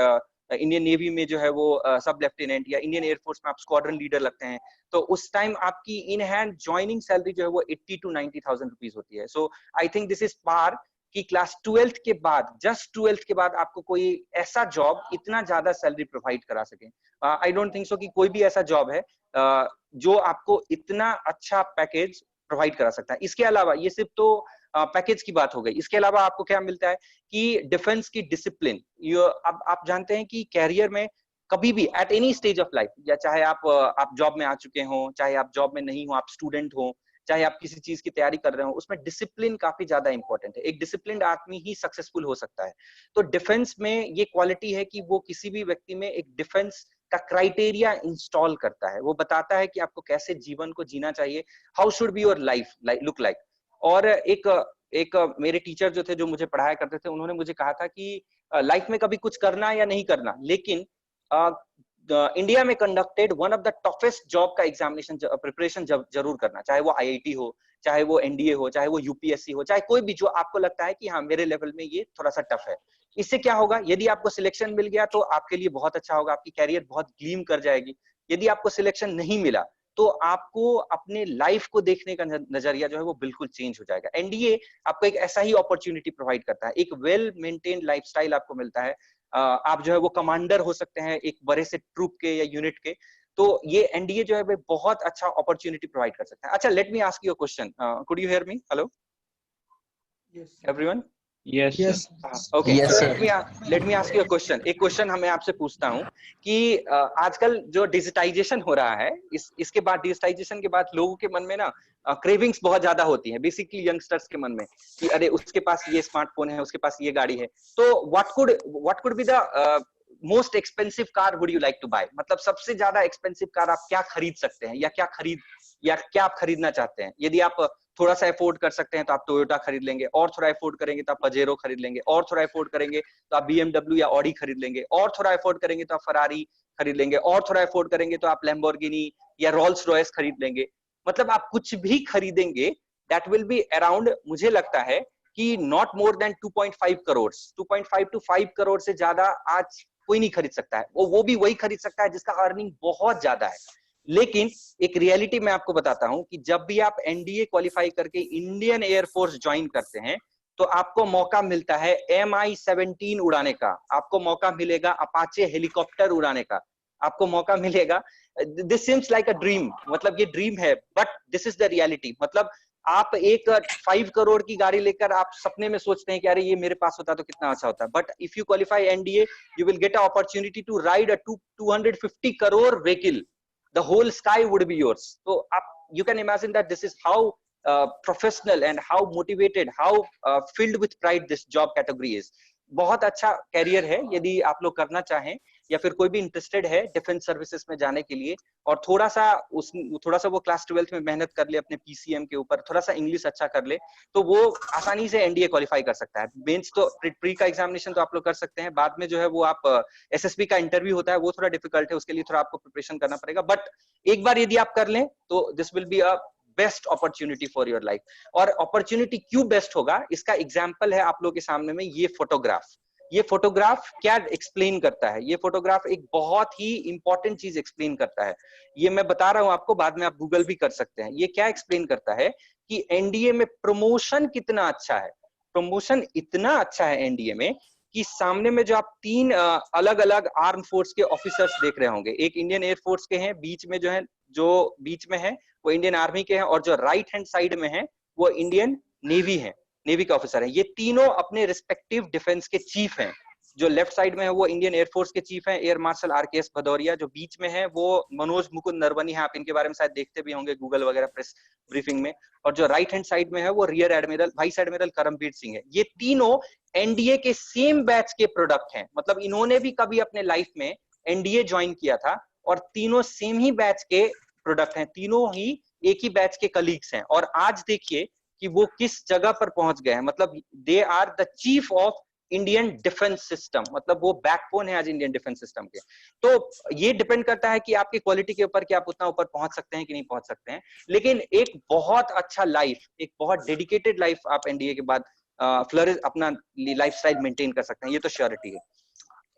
इंडियन नेवी में जो है वो सब लेफ्टिनेंट, या इंडियन एयरफोर्स में आप स्क्वाड्रन लीडर लगते हैं। तो उस टाइम आपकी इन हैंड ज्वाइनिंग सैलरी जो है वो 80 to 90,000 रुपीज होती है। सो आई थिंक दिस इज पार कि क्लास 12 के बाद, जस्ट 12 के बाद आपको कोई ऐसा जॉब इतना ज्यादा सैलरी प्रोवाइड करा सके। आई डोंट थिंक सो कि कोई भी ऐसा जॉब है जो आपको इतना अच्छा पैकेज प्रोवाइड करा सकता है। इसके अलावा ये सिर्फ तो पैकेज की बात हो गई। इसके अलावा आपको क्या मिलता है कि डिफेंस की डिसिप्लिन। अब आप जानते हैं कि कैरियर में कभी भी at any stage of life, या चाहे आप जॉब में आ चुके हो, चाहे आप जॉब में नहीं हो, आप स्टूडेंट हो, चाहे आप किसी चीज की तैयारी कर रहे हो, उसमें डिसिप्लिन काफी ज्यादा इंपॉर्टेंट है। एक डिसिप्लिन्ड आदमी ही सक्सेसफुल हो सकता है। तो डिफेंस में ये क्वालिटी है कि वो किसी भी व्यक्ति में एक डिफेंस का क्राइटेरिया इंस्टॉल करता है। वो बताता है कि आपको कैसे जीवन को जीना चाहिए, how should be your life look like. और एक मेरे टीचर जो थे, जो मुझे पढ़ाया करते थे, उन्होंने मुझे कहा था कि लाइफ में कभी कुछ करना या नहीं करना, लेकिन इंडिया में conducted one of the toughest job का एग्जामिनेशन प्रिपरेशन जरूर करना, चाहे वो आईआईटी हो, चाहे वो एनडीए हो, चाहे वो यूपीएससी हो, चाहे कोई भी जो आपको लगता है कि हाँ मेरे लेवल में ये थोड़ा सा टफ है। इससे क्या होगा, यदि आपको सिलेक्शन मिल गया तो आपके लिए बहुत अच्छा होगा, आपकी कैरियर बहुत ग्लीम कर जाएगी। यदि आपको सिलेक्शन नहीं मिला तो आपको अपने लाइफ को देखने का नजरिया जो है वो बिल्कुल चेंज हो जाएगा। एनडीए आपको एक ऐसा ही अपॉर्चुनिटी प्रोवाइड करता है, एक वेल मेंटेन्ड लाइफस्टाइल आपको मिलता है। आप जो है वो कमांडर हो सकते हैं एक बड़े से ट्रूप के या यूनिट के। तो ये एनडीए जो है वो बहुत अच्छा अपॉर्चुनिटी प्रोवाइड कर सकता है। अच्छा, let me ask you a question, could you hear me? Hello everyone?
Yes, sir.
Okay,
Yes, sir.
Let me ask you a question. एक क्वेश्चन मैं आपसे पूछता हूँ कि आजकल जो डिजिटाइजेशन हो रहा है, इसके बाद, डिजिटाइजेशन के बाद लोगों के मन में ना क्रेविंग्स बहुत ज्यादा होती है, बेसिकली यंगस्टर्स के मन में, कि अरे उसके पास ये स्मार्टफोन है, उसके पास ये गाड़ी है। तो what could be the most expensive car would you like to buy? मतलब सबसे ज्यादा एक्सपेंसिव कार आप क्या खरीद सकते हैं, या क्या आप खरीदना चाहते हैं? यदि आप थोड़ा सा अफोर्ड कर सकते हैं तो आप टोयोटा खरीद लेंगे, और थोड़ा अफोर्ड करेंगे तो आप पजेरो खरीद लेंगे, और थोड़ा अफोर्ड करेंगे तो आप बीएमडब्ल्यू या ऑडी खरीद लेंगे, और थोड़ा अफोर्ड करेंगे तो आप फरारी खरीद लेंगे, और थोड़ा अफोर्ड करेंगे तो आप लैम्बोर्गिनी या रोल्स रॉयस खरीद लेंगे। मतलब आप कुछ भी खरीदेंगे, दैट विल बी अराउंड, मुझे लगता है कि not more than 2.5 crore. 2.5 to 5 crore से ज्यादा आज कोई नहीं खरीद सकता है। वो भी वही खरीद सकता है जिसका अर्निंग बहुत ज्यादा है। लेकिन एक रियलिटी मैं आपको बताता हूं कि जब भी आप एनडीए क्वालिफाई करके इंडियन एयरफोर्स ज्वाइन करते हैं तो आपको मौका मिलता है MI-17 उड़ाने का, आपको मौका मिलेगा अपाचे हेलीकॉप्टर उड़ाने का, आपको मौका मिलेगा। This seems like a dream, मतलब ये ड्रीम है, but this is the reality. मतलब आप एक 5 करोड़ की गाड़ी लेकर आप सपने में सोचते हैं कि अरे ये मेरे पास होता तो कितना अच्छा होता, but if you qualify NDA you will get a opportunity to ride a 250 crore vehicle, the whole sky would be yours. So you can imagine that this is how professional and how motivated, how filled with pride this job category is. बहुत अच्छा career है यदि आप लोग करना चाहें, या फिर कोई भी इंटरेस्टेड है डिफेंस सर्विसेज में जाने के लिए, और थोड़ा सा वो क्लास 12th में मेहनत कर ले अपने पीसीएम के ऊपर, थोड़ा सा इंग्लिश अच्छा कर ले, तो वो आसानी से एनडीए क्वालिफाई कर सकता है। मेंस तो प्री का एग्जामिनेशन तो आप लोग कर सकते हैं, बाद में जो है वो आप एसएसबी का इंटरव्यू होता है, वो थोड़ा डिफिकल्ट है, उसके लिए थोड़ा आपको प्रिपरेशन करना पड़ेगा। बट एक बार यदि आप कर लें तो this will be a best opportunity for your life. और अपॉर्चुनिटी क्यों बेस्ट होगा, इसका एग्जाम्पल है आप लोग के सामने में ये फोटोग्राफ। ये फोटोग्राफ क्या एक्सप्लेन करता है? ये फोटोग्राफ एक बहुत ही इंपॉर्टेंट चीज एक्सप्लेन करता है। ये मैं बता रहा हूं आपको, बाद में आप गूगल भी कर सकते हैं। ये क्या एक्सप्लेन करता है कि एनडीए में प्रमोशन कितना अच्छा है। प्रमोशन इतना अच्छा है एनडीए में कि सामने में जो आप 3 अलग अलग आर्म फोर्स के ऑफिसर्स देख रहे होंगे, एक इंडियन एयरफोर्स के हैं, बीच में जो बीच में है वो इंडियन आर्मी के हैं, और जो राइट हैंड साइड में है वो इंडियन नेवी है, नेवी के ऑफिसर है। ये तीनों अपने रिस्पेक्टिव डिफेंस के चीफ हैं। जो लेफ्ट साइड में है वो इंडियन एयरफोर्स के चीफ हैं, एयर मार्शल आरकेएस भदौरिया। जो बीच में है वो मनोज मुकुंद नरवनी है, आप इनके बारे में शायद देखते भी होंगे गूगल वगैरह प्रेस ब्रीफिंग में। और जो राइट हैंड साइड में है वो rear admiral vice admiral Karambir Singh है। ये तीनों एनडीए के सेम बैच के प्रोडक्ट हैं, मतलब इन्होंने भी कभी अपने लाइफ में एनडीए ज्वाइन किया था, और तीनों सेम ही बैच के प्रोडक्ट हैं, तीनों ही एक ही बैच के कलीग्स हैं। और आज देखिए कि वो किस जगह पर पहुंच गए हैं, मतलब they are the chief of Indian defence system, मतलब वो बैकबोन है आज इंडियन डिफेंस सिस्टम के। तो ये डिपेंड करता है कि आपकी क्वालिटी के ऊपर कि आप उतना ऊपर पहुंच सकते हैं कि नहीं पहुंच सकते हैं। लेकिन एक बहुत अच्छा लाइफ, एक बहुत डेडिकेटेड लाइफ आप एनडीए के बाद फ्लरिश अपना लाइफस्टाइल मेंटेन कर सकते हैं, ये तो श्योरिटी है।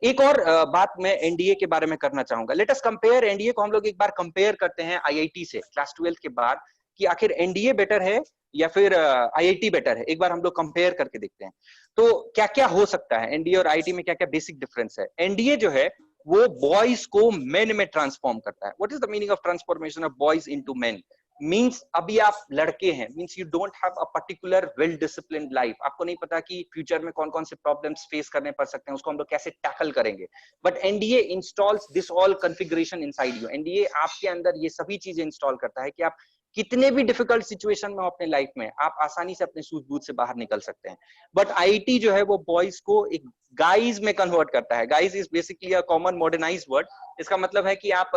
एक और बात मैं एनडीए के बारे में करना चाहूंगा। लेट अस कंपेयर एनडीए को, हम लोग एक बार कंपेयर करते हैं आईआईटी से क्लास 12 के बाद, कि आखिर एनडीए बेटर है या फिर आईआईटी बेटर है। एक बार हम लोग कंपेयर करके देखते हैं तो क्या क्या हो सकता है, एनडीए और आईआईटी में क्या क्या बेसिक डिफरेंस है। एनडीए जो है वो बॉयज को मेन में ट्रांसफॉर्म करता है। What is the meaning of transformation of boys into main? Means अभी आप लड़के हैं, means you don't have a particular well disciplined life, आपको नहीं पता कि फ्यूचर में कौन कौन से प्रॉब्लम्स फेस करने पड़ सकते हैं, उसको हम लोग कैसे टैकल करेंगे। But NDA installs this all configuration inside you. NDA आपके अंदर ये सभी चीजें इंस्टॉल करता है कि आप कितने भी डिफिकल्ट सिचुएशन में अपने लाइफ में आप आसानी से अपने सूझबूझ से बाहर निकल सकते हैं। बट आईआईटी जो है वो बॉयज को एक गाइज में कन्वर्ट करता है। Guys is basically a common modernised word. इसका मतलब है कि आप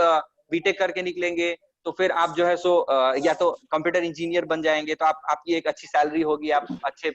बीटेक करके निकलेंगे तो फिर आप जो है सो या तो कंप्यूटर इंजीनियर बन जाएंगे, तो आपकी एक अच्छी सैलरी होगी, आप अच्छे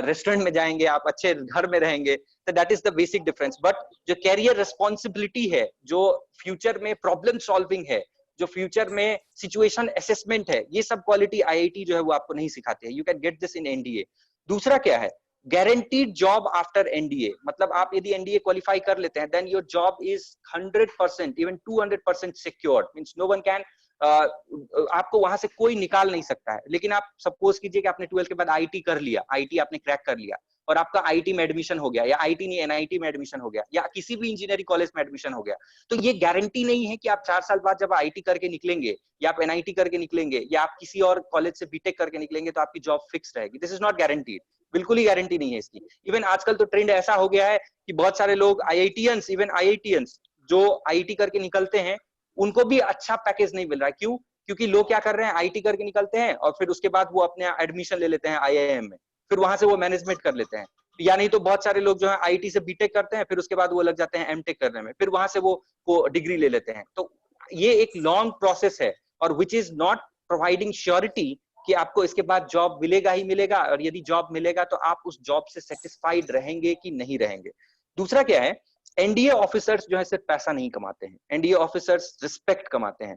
रेस्टोरेंट में जाएंगे, आप अच्छे घर में रहेंगे, तो that is the basic difference. But जो कैरियर रिस्पॉन्सिबिलिटी है, जो फ्यूचर में प्रॉब्लम सॉल्विंग है, जो फ्यूचर में सिचुएशन असेसमेंट है, ये सब क्वालिटी आईआईटी जो है वो आपको नहीं सिखाते हैं। You can get this in NDA. दूसरा क्या है, गारंटीड जॉब आफ्टर एनडीए। मतलब आप यदि एनडीए क्वालिफाई कर लेते हैं, देन योर जॉब इज 100%, इवन 200% secured. Means no one can आपको वहां से कोई निकाल नहीं सकता है। लेकिन आप सपोज कीजिए कि आपने 12th के बाद आईटी कर लिया, आईटी आपने क्रैक कर लिया और आपका आईटी में एडमिशन हो गया, या आईटी नहीं एनआईटी में एडमिशन हो गया, या किसी भी इंजीनियरिंग कॉलेज में एडमिशन हो गया, तो ये गारंटी नहीं है कि आप 4 साल बाद जब आईटी करके निकलेंगे, या आप एनआईटी करके निकलेंगे, या आप किसी और कॉलेज से बीटेक करके निकलेंगे तो आपकी जॉब फिक्स रहेगी। दिस इज नॉट गारंटीड, बिल्कुल ही गारंटी नहीं है इसकी। इवन आजकल तो ट्रेंड ऐसा हो गया है कि बहुत सारे लोग आईआईटीएंस, इवन आईआईटीएंस जो आईटी करके निकलते हैं, उनको भी अच्छा पैकेज नहीं मिल रहा है। क्यों? क्योंकि लोग क्या कर रहे हैं, आईटी करके निकलते हैं और फिर उसके बाद वो अपने एडमिशन ले लेते हैं आईआईएम में, फिर वहां से वो मैनेजमेंट कर लेते हैं। या नहीं तो बहुत सारे लोग जो है आईटी से बीटेक करते हैं, फिर उसके बाद वो लग जाते हैं एमटेक करने में, फिर वहां से वो डिग्री ले लेते हैं। तो ये एक लॉन्ग प्रोसेस है, और which is not providing surety कि आपको इसके बाद जॉब मिलेगा ही मिलेगा, और यदि जॉब मिलेगा तो आप उस जॉब से सेटिस्फाइड रहेंगे कि नहीं रहेंगे। दूसरा क्या है, एनडीए ऑफिसर्स जो है सिर्फ पैसा नहीं कमाते हैं, एनडीए ऑफिसर्स रिस्पेक्ट कमाते हैं।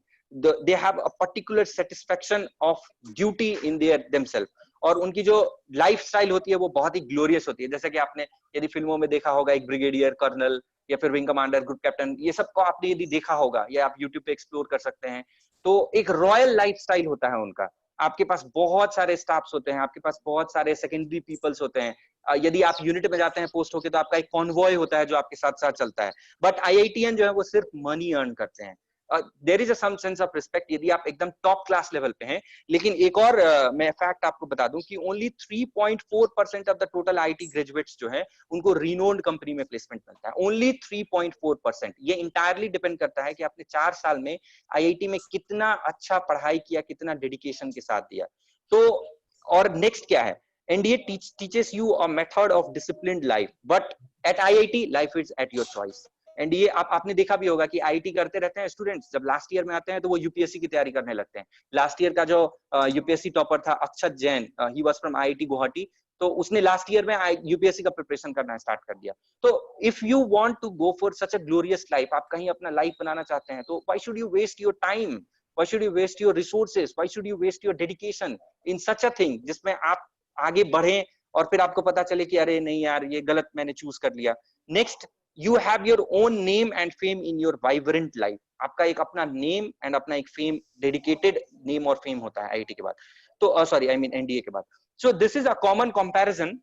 they have a particular satisfaction of duty in their themselves, और उनकी जो लाइफस्टाइल होती है वो बहुत ही ग्लोरियस होती है। जैसे कि आपने यदि फिल्मों में देखा होगा, एक ब्रिगेडियर, कर्नल या फिर विंग कमांडर, ग्रुप कैप्टन, ये सब को आपने यदि देखा होगा या आप यूट्यूब पे एक्सप्लोर कर सकते हैं, तो एक रॉयल लाइफस्टाइल होता है उनका। आपके पास बहुत सारे स्टाफ्स होते हैं, आपके पास बहुत सारे सेकेंडरी पीपल्स होते हैं। यदि आप यूनिट में जाते हैं पोस्ट होके, तो आपका एक कॉन्वॉय होता है जो आपके साथ साथ चलता है। बट आईआईटीएन जो है वो सिर्फ मनी अर्न करते हैं। There is a some sense of respect यदि आप एकदम टॉप क्लास लेवल पे हैं। लेकिन एक और मैं फैक्ट आपको बता दूं कि only 3.4% of the total IT graduates जो है उनको रिनोन्ड कंपनी में प्लेसमेंट मिलता है। ओनली 3.4%। ये इंटायरली डिपेंड करता है कि आपने 4 साल में आईआईटी में कितना अच्छा पढ़ाई किया, कितना डेडिकेशन के साथ दिया। तो और नेक्स्ट क्या है, NDA teaches you a method of disciplined life, but at IIT life is at your choice. NDA आपने देखा भी होगा कि आईटी करते रहते हैं स्टूडेंट्स, जब लास्ट ईयर में आते हैं तो वो यूपीएससी की तैयारी करने लगते हैं। लास्ट ईयर का जो यूपीएससी टॉपर था Akshat Jain, he was from IIT Guwahati, तो उसने लास्ट ईयर में यूपीएससी का प्रिपरेशन करना स्टार्ट कर दिया। तो if you want to go for such a glorious life, आप कहीं अपना लाइफ बनाना चाहते हैं, तो why should you waste your time, why should you waste your resources, why should you waste your dedication in such a thing जिसमें आप आगे बढ़े और फिर आपको पता चले कि अरे नहीं यार ये गलत मैंने चूज कर लिया। Next, you have your own name and fame in your vibrant life। आपका एक अपना नेम एंड अपना एक फेम, डेडिकेटेड नेम और फेम होता है आईटी के बाद, तो सॉरी आई मीन एनडीए के बाद। So this is a common comparison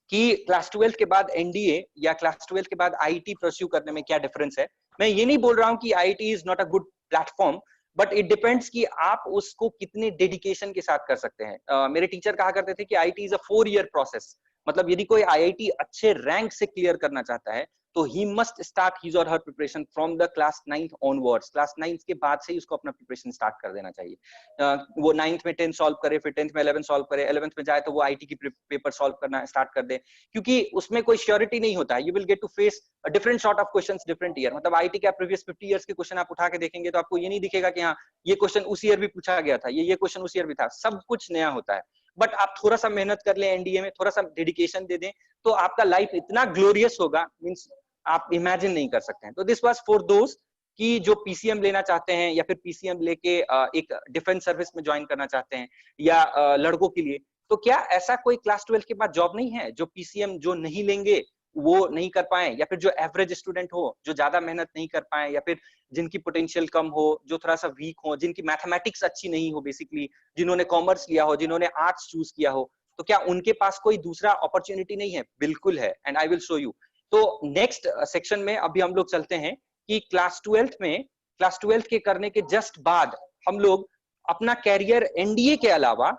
कि क्लास 12 के बाद एनडीए या क्लास 12 के बाद आईटी परस्यू करने में क्या डिफरेंस है। मैं ये नहीं बोल रहा हूं कि IT is not a good platform, but it depends कि आप उसको कितने डेडिकेशन के साथ कर सकते हैं। मेरे टीचर कहा करते थे कि IT is a 4-year process. मतलब यदि कोई आईआईटी अच्छे रैंक से क्लियर करना चाहता है तो ही मस्ट स्टार्ट हिज और her preparation from the class 9th onwards. Class 9th के बाद से ही उसको अपना प्रिपरेशन स्टार्ट कर देना चाहिए। वो 9th में 10 सॉल्व करे, फिर 10th में 11 सॉल्व करे, 11th में जाए तो वो आईटी की पेपर सॉल्व करना स्टार्ट कर दे, क्योंकि उसमें कोई श्योरिटी नहीं होता है। You will get to face a different sort of questions different year. मतलब आईटी के प्रीवियस 50 इयर्स के क्वेश्चन आप उठा के देखेंगे तो आपको ये नहीं दिखेगा कि हाँ ये क्वेश्चन उस ईयर भी पूछा गया था, ये क्वेश्चन उस ईयर भी था, सब कुछ नया होता है। बट आप थोड़ा सा मेहनत कर ले एनडीए में, थोड़ा सा डेडिकेशन दे दें, तो आपका लाइफ इतना ग्लोरियस होगा, मींस आप इमेजिन नहीं कर सकते हैं। तो दिस वाज फॉर दोस्त कि जो पीसीएम लेना चाहते हैं या फिर पीसीएम लेके एक डिफेंस सर्विस में ज्वाइन करना चाहते हैं, या लड़कों के लिए, तो क्या ऐसा कोई क्लास 12 के बाद जॉब नहीं है? जो पीसीएम जो नहीं लेंगे वो नहीं कर पाए, या फिर जो एवरेज स्टूडेंट हो, जो ज्यादा मेहनत नहीं कर पाए, या फिर जिनकी पोटेंशियल कम हो, जो थोड़ा सा वीक हो, जिनकी मैथमेटिक्स अच्छी नहीं हो, बेसिकली जिन्होंने कॉमर्स लिया हो, जिन्होंने आर्ट्स चूज किया हो, तो क्या उनके पास कोई दूसरा अपॉर्चुनिटी नहीं है? बिल्कुल है, and I will show you. तो नेक्स्ट सेक्शन में अभी हम लोग चलते हैं कि क्लास 12th के करने के जस्ट बाद हम लोग अपना कैरियर एनडीए के अलावा,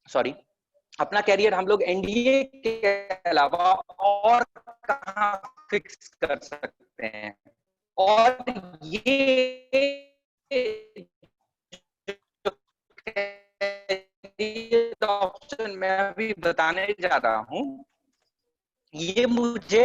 सॉरी, अपना कैरियर हम लोग एनडीए के अलावा और कहां फिक्स कर सकते हैं। और ये ऑप्शन मैं अभी बताने जा रहा हूं, ये मुझे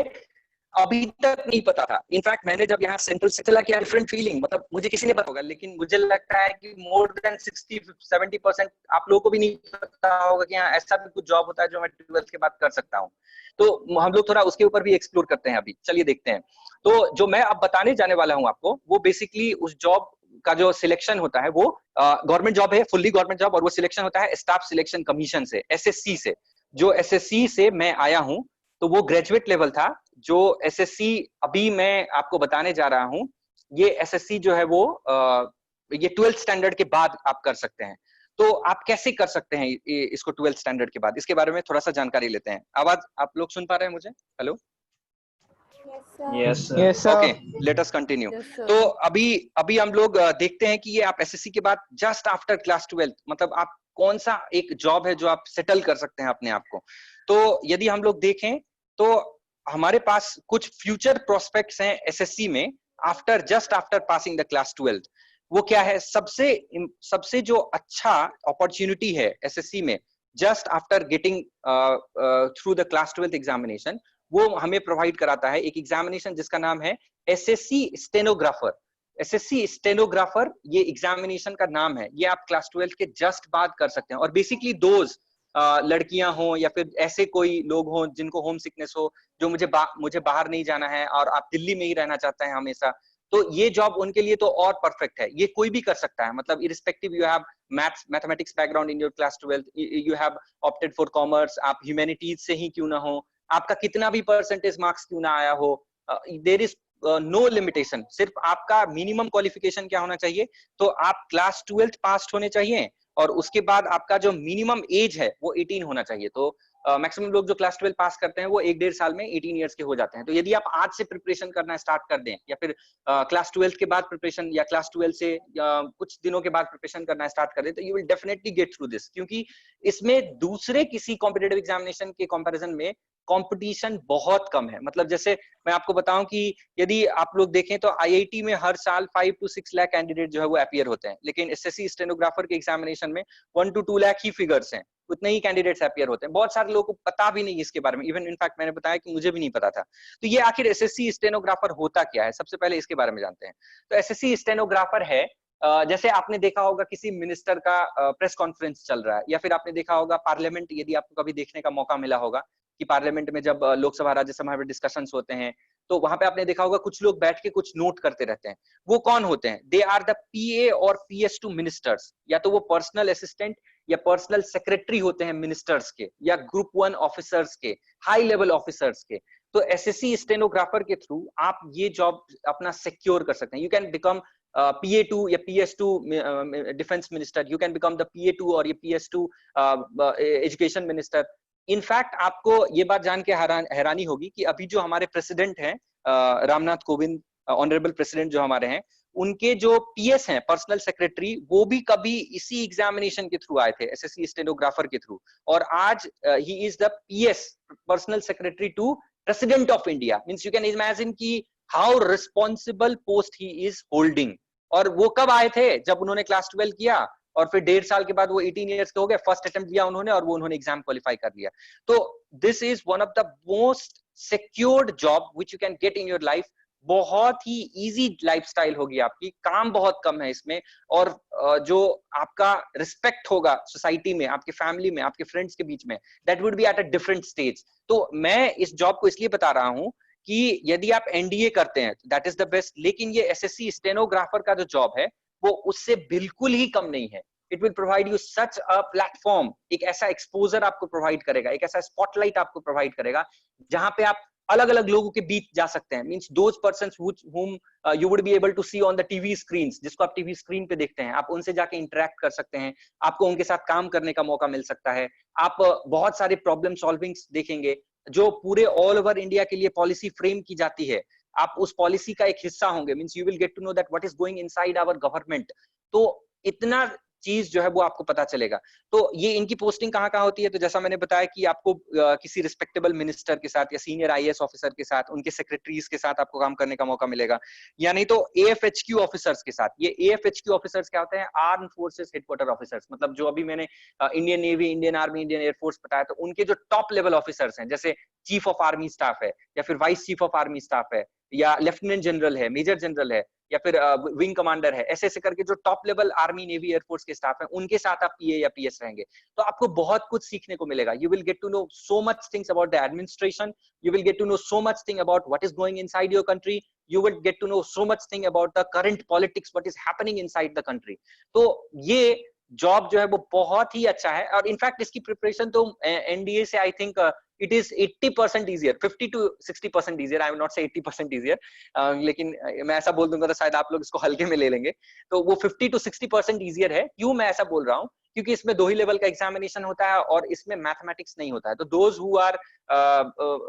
अभी तक नहीं पता था। इनफैक्ट मैंने जब यहाँ सेंट्रल से चला किया, डिफरेंट फीलिंग, मतलब मुझे किसी ने पता होगा, लेकिन मुझे लगता है कि मोर देन 60-70% आप लोगों को भी नहीं पता होगा कि यहाँ ऐसा भी कुछ जॉब होता है जो मैं 12th के बाद कर सकता हूँ। तो हम लोग थोड़ा उसके ऊपर भी एक्सप्लोर करते हैं अभी, चलिए देखते हैं। तो जो मैं अब बताने जाने वाला हूँ आपको, वो बेसिकली उस जॉब का जो सिलेक्शन होता है वो गवर्नमेंट जॉब है, फुल्ली गवर्नमेंट जॉब, और वो सिलेक्शन होता है स्टाफ सिलेक्शन कमीशन से, एसएससी से। जो एसएससी से मैं आया हूँ, तो वो ग्रेजुएट लेवल था। जो एसएससी अभी मैं आपको बताने जा रहा हूं, ये एसएससी जो है वो ये 12th स्टैंडर्ड के बाद आप कर सकते हैं। तो आप कैसे कर सकते हैं इसको 12th स्टैंडर्ड के बाद, इसके बारे में थोड़ा सा जानकारी लेते हैं। आवाज आप लोग सुन पा रहे हैं मुझे? Hello,
yes sir.
Okay, let us continue. तो अभी हम लोग देखते हैं कि ये आप एसएससी के बाद जस्ट आफ्टर क्लास 12th, मतलब आप कौन सा एक जॉब है जो आप सेटल कर सकते हैं अपने आप को। तो यदि हम लोग देखें तो हमारे पास कुछ फ्यूचर प्रोस्पेक्ट्स हैं एसएससी में just after passing the class 12th। वो क्या है? सबसे जो अच्छा अपॉर्चुनिटी है एसएससी में just after getting through the class 12th examination, वो हमें प्रोवाइड कराता है एक एग्जामिनेशन जिसका नाम है एसएससी स्टेनोग्राफर। एसएससी स्टेनोग्राफर ये एग्जामिनेशन का नाम है। ये आप क्लास 12 के जस्ट बाद कर सकते हैं। और बेसिकली दोज लड़कियां हो या फिर ऐसे कोई लोग हो जिनको होम सिकनेस हो, जो मुझे बाहर नहीं जाना है और आप दिल्ली में ही रहना चाहते हैं हमेशा, तो ये जॉब उनके लिए तो और परफेक्ट है। ये कोई भी कर सकता है, मतलब irrespective you have mathematics background in your class 12th, you have opted for commerce, आप ह्यूमैनिटीज से ही क्यों ना हो, आपका कितना भी परसेंटेज मार्क्स क्यों ना आया हो, देयर इज नो लिमिटेशन। सिर्फ आपका मिनिमम क्वालिफिकेशन क्या होना चाहिए? तो आप क्लास 12th पास होने चाहिए, और उसके बाद आपका जो मिनिमम एज है वो 18 होना चाहिए। तो मैक्सिमम लोग जो क्लास 12 पास करते हैं वो 1-1.5 साल में 18 इयर्स के हो जाते हैं। तो यदि आप आज से प्रिपरेशन करना स्टार्ट कर दें, या फिर क्लास 12 के बाद प्रिपरेशन, या क्लास 12 से कुछ दिनों के बाद प्रिपरेशन करना स्टार्ट कर दें, तो you will definitely get through this. क्योंकि इसमें दूसरे किसी कॉम्पिटिटिव एग्जामिनेशन के कंपैरिजन में कंपटीशन बहुत कम है। मतलब जैसे मैं आपको बताऊं कि यदि आप लोग देखें तो आईआईटी में हर साल 5 to 6 लाख कैंडिडेट जो है वो अपीयर होते हैं, लेकिन एसएससी स्टेनोग्राफर के एग्जामिनेशन में 1 to 2 लाख ही फिगर्स हैं, उतने ही कैंडिडेट्स अपीयर होते हैं। बहुत सारे लोगों को पता भी नहीं इसके बारे में, इवन इनफैक्ट मैंने बताया कि मुझे भी नहीं पता था। तो ये आखिर एसएससी स्टेनोग्राफर होता क्या है, सबसे पहले इसके बारे में जानते हैं। तो एसएससी स्टेनोग्राफर है, जैसे आपने देखा होगा किसी मिनिस्टर का प्रेस कॉन्फ्रेंस चल रहा है, या फिर आपने देखा होगा पार्लियामेंट, यदि आपको कभी देखने का मौका मिला होगा कि पार्लियामेंट में जब लोकसभा राज्यसभा में डिस्कशंस होते हैं, तो वहां पे आपने देखा होगा कुछ लोग बैठ के कुछ नोट करते रहते हैं। वो कौन होते हैं? दे आर द पीए और पीएस टू मिनिस्टर्स, या तो वो पर्सनल असिस्टेंट या पर्सनल सेक्रेटरी होते हैं मिनिस्टर्स के, या ग्रुप 1 ऑफिसर्स के, हाई लेवल ऑफिसर्स के। तो एसएससी स्टेनोग्राफर के थ्रू आप ये जॉब अपना सिक्योर कर सकते हैं। यू कैन बिकम PA2 या PS2 defence minister, you can become the PA2 और ये PS2 एजुकेशन मिनिस्टर। इनफैक्ट आपको ये बात जान के हैरानी होगी कि अभी जो हमारे प्रेसिडेंट हैं रामनाथ कोविंद, ऑनरेबल प्रेसिडेंट जो हमारे हैं, उनके जो पीएस हैं, पर्सनल सेक्रेटरी, वो भी कभी इसी एग्जामिनेशन के थ्रू आए थे, एसएससी स्टेनोग्राफर के थ्रू। और आज he is the PS, personal secretary to president of India. Means you can imagine कि how responsible post he is holding. और वो कब आए थे? जब उन्होंने क्लास 12 किया, और फिर 1.5 साल के बाद वो 18 इयर्स के हो गए, फर्स्ट अटेम्प्ट दिया उन्होंने और वो उन्होंने एग्जाम क्वालिफाई कर लिया। तो this is one of the most secured job which you can get in your life. बहुत ही इजी लाइफस्टाइल होगी आपकी, काम बहुत कम है इसमें, और जो आपका रिस्पेक्ट होगा सोसाइटी में, आपके फैमिली में, आपके फ्रेंड्स के बीच में, that would be at a different stage. तो मैं इस जॉब को इसलिए बता रहा हूं कि यदि आप एनडीए करते हैं दैट इज द बेस्ट, लेकिन ये एसएससी स्टेनोग्राफर का जो जॉब है वो उससे बिल्कुल ही कम नहीं है। It will provide you such a platform, एक ऐसा एक्सपोजर आपको प्रोवाइड करेगा, एक ऐसा स्पॉटलाइट आपको प्रोवाइड करेगा, जहां पे आप अलग अलग लोगों के बीच जा सकते हैं। Means those persons whom you would be able to see on the TV screens, जिसको आप टीवी स्क्रीन पे देखते हैं, आप उनसे जाके इंटरेक्ट कर सकते हैं, आपको उनके साथ काम करने का मौका मिल सकता है। आप बहुत सारे प्रॉब्लम सॉल्विंग्स देखेंगे जो पूरे ऑल ओवर इंडिया के लिए पॉलिसी फ्रेम की जाती है, आप उस पॉलिसी का एक हिस्सा होंगे। Means you will get to know that what is going inside our government. तो इतना चीज जो है वो आपको पता चलेगा। तो ये इनकी पोस्टिंग कहाँ कहाँ होती है, तो जैसा मैंने बताया कि आपको किसी रिस्पेक्टेबल मिनिस्टर के साथ या सीनियर आईएएस ऑफिसर के साथ, उनके सेक्रेटरीज के साथ आपको काम करने का मौका मिलेगा, या नहीं तो एएफएचक्यू ऑफिसर्स के साथ। ये एएफएचक्यू ऑफिसर्स क्या होते हैं? Arm forces headquarter officers. मतलब जो अभी मैंने Indian navy, Indian army, Indian air force बताया, तो उनके जो टॉप लेवल ऑफिसर्स हैं, जैसे चीफ ऑफ आर्मी स्टाफ है, या फिर vice chief of army staff है, या लेफ्टिनेंट जनरल है, मेजर जनरल है, या फिर विंग कमांडर है, ऐसे ऐसे करके जो top level army, navy, air force के स्टाफ हैं, उनके साथ आप पीए या पीएस रहेंगे। तो आपको बहुत कुछ सीखने को मिलेगा। You will get to know so much things about the administration, you will get to know so much thing about what is going inside your country, you will get to know so much thing about the current politics, what is happening inside the country. तो ये job जो है वो बहुत ही अच्छा है। और in fact इसकी प्रिपरेशन तो एनडीए से I think it is 80% easier, 50 to 60% easier, I will not say 80% easier, लेकिन मैं ऐसा बोल दूंगा तो शायद आप लोग इसको हल्के में ले लेंगे। तो वो 50 to 60% easier है। क्यों मैं ऐसा बोल रहा हूँ? क्योंकि इसमें 2 ही लेवल का एग्जामिनेशन होता है और इसमें मैथमेटिक्स नहीं होता है। तो those who are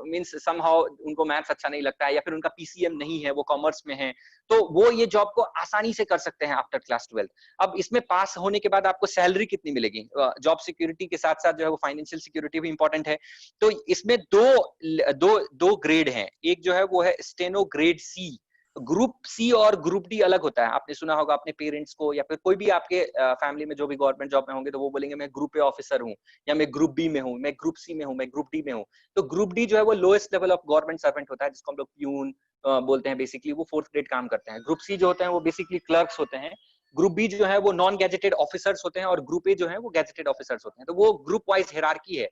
means somehow उनको मैथ्स अच्छा नहीं लगता है, या फिर उनका पीसीएम नहीं है, वो कॉमर्स में है, तो वो ये जॉब को आसानी से कर सकते हैं आफ्टर क्लास 12। अब इसमें पास होने के बाद आपको सैलरी कितनी मिलेगी? जॉब सिक्योरिटी के साथ साथ जो है वो फाइनेंशियल सिक्योरिटी भी इंपॉर्टेंट है। तो इसमें दो ग्रेड हैं। एक जो है वो है steno grade C. Group C और ग्रुप डी अलग होता है। आपने सुना होगा अपने पेरेंट्स को, या फिर कोई भी आपके फैमिली में जो भी गवर्नमेंट जॉब में होंगे, तो वो बोलेंगे मैं ग्रुप ए ऑफिसर हूँ, या मैं ग्रुप बी में हूँ, मैं ग्रुप सी में हूँ, मैं ग्रुप डी में हूँ। तो ग्रुप डी जो है वो lowest level of government servant होता है, जिसको हम लोग प्यून बोलते हैं। बेसिकली वो 4th ग्रेड काम करते हैं। ग्रुप सी जो होते हैं वो बेसिकली क्लर्क्स होते हैं। ग्रुप बी जो है वो नॉन गैजेटेड ऑफिसर्स होते हैं, और ग्रुप ए जो है वो गैजेटेड ऑफिसर्स होते हैं। तो वो ग्रुप वाइज हियरार्की है,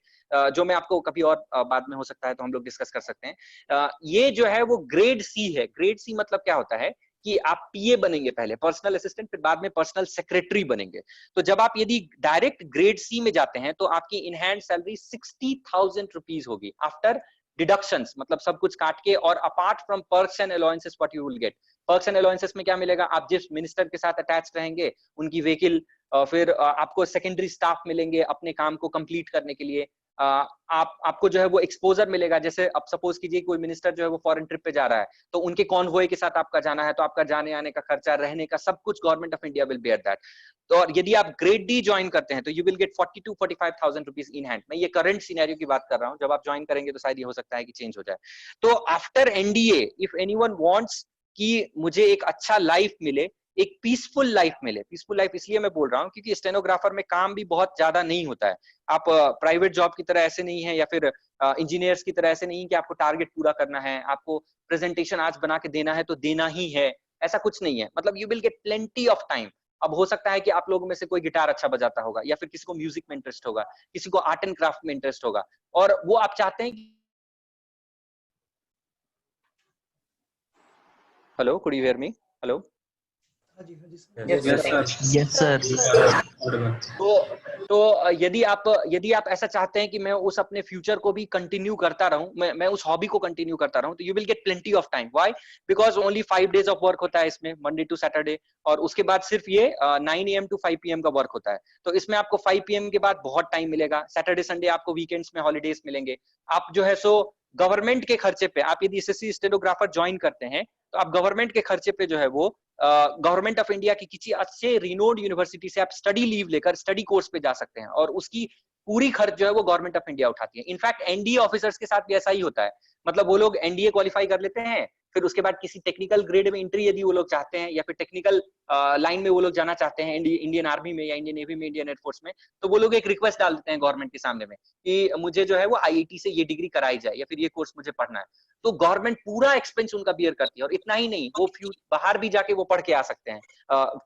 जो मैं आपको कभी और बाद में हो सकता है तो हम लोग डिस्कस कर सकते हैं। ये जो है वो ग्रेड सी है। ग्रेड सी मतलब क्या होता है कि आप पीए बनेंगे पहले, पर्सनल असिस्टेंट, फिर बाद में पर्सनल सेक्रेटरी बनेंगे। तो जब आप यदि डायरेक्ट ग्रेड सी में जाते हैं तो आपकी इन हैंड सैलरी 60,000 रुपीज होगी आफ्टर डिडक्शंस, मतलब सब कुछ काट के। और apart from perks and allowances what you will gate. Perks and allowances में क्या मिलेगा? आप जिस मिनिस्टर के साथ अटैच रहेंगे उनकी व्हीकल, फिर आपको सेकेंडरी स्टाफ मिलेंगे अपने काम को कंप्लीट करने के लिए। आपको जो है वो एक्सपोजर मिलेगा। जैसे अब सपोज कीजिए कोई मिनिस्टर जो है वो फॉरेन ट्रिप पे जा रहा है, तो उनके कॉन्वॉय के साथ आपका जाना है, तो आपका जाने आने का खर्चा, रहने का सब कुछ government of India will bear that. तो और यदि आप ग्रेड डी ज्वाइन करते हैं तो you will gate 40 to 45,000 rupees in hand. मैं ये करंट सिनेरियो की बात कर रहा हूँ, जब आप ज्वाइन करेंगे तो शायद ये हो सकता है कि चेंज हो जाए। तो after NDA if anyone wants कि मुझे एक अच्छा लाइफ मिले, एक पीसफुल लाइफ मिले। पीसफुल लाइफ इसलिए मैं बोल रहा हूँ क्योंकि स्टेनोग्राफर में काम भी बहुत ज्यादा नहीं होता है। आप प्राइवेट जॉब की तरह ऐसे नहीं है, या फिर इंजीनियर्स की तरह ऐसे नहीं कि आपको टारगेट पूरा करना है, आपको प्रेजेंटेशन आज बना के देना है तो देना ही है, ऐसा कुछ नहीं है। मतलब you will gate plenty of time. अब हो सकता है कि आप लोगों में से कोई गिटार अच्छा बजाता होगा, या फिर किसी को म्यूजिक में इंटरेस्ट होगा, किसी को आर्ट एंड क्राफ्ट में इंटरेस्ट होगा, और वो आप चाहते हैं कि hello, could you hear me? Hello,
Yes, sir.
तो यदि आप ऐसा चाहते हैं कि मैं उस अपने फ्यूचर को भी कंटिन्यू करता रहूं, मैं उस हॉबी को कंटिन्यू करता रहूं, तो you will gate plenty of time. Why? Because only 5 days of work होता है इसमें, मंडे टू सैटरडे, और उसके बाद सिर्फ ये 9 AM to 5 PM का वर्क होता है। तो इसमें आपको 5 PM के बाद बहुत टाइम मिलेगा। सैटरडे संडे आपको वीकेंड्स में हॉलीडेज मिलेंगे। आप जो है सो गवर्नमेंट के खर्चे पे, आप यदि एसएससी स्टेनोग्राफर ज्वाइन करते हैं तो आप गवर्नमेंट के खर्चे पे जो है वो गवर्नमेंट ऑफ इंडिया की किसी अच्छे रिनोड यूनिवर्सिटी से आप स्टडी लीव लेकर स्टडी कोर्स पे जा सकते हैं, और उसकी पूरी खर्च जो है वो गवर्नमेंट ऑफ इंडिया उठाती है। इनफैक्ट एनडीए ऑफिसर्स के साथ भी ऐसा ही होता है। मतलब वो लोग एनडीए क्वालिफाई कर लेते हैं, फिर उसके बाद किसी टेक्निकल ग्रेड में एंट्री यदि वो लोग चाहते हैं, या फिर टेक्निकल लाइन में वो लोग जाना चाहते हैं, इंडियन आर्मी में या इंडियन नेवी में, इंडियन एयरफोर्स में, तो वो लोग एक रिक्वेस्ट डाल देते हैं गवर्नमेंट के सामने में कि मुझे जो है वो आईआईटी से ये डिग्री कराई जाए, या फिर ये कोर्स मुझे पढ़ना है। तो गवर्नमेंट पूरा एक्सपेंस उनका बियर करती है। और इतना ही नहीं, वो बाहर भी जाके वो पढ़ के आ सकते हैं।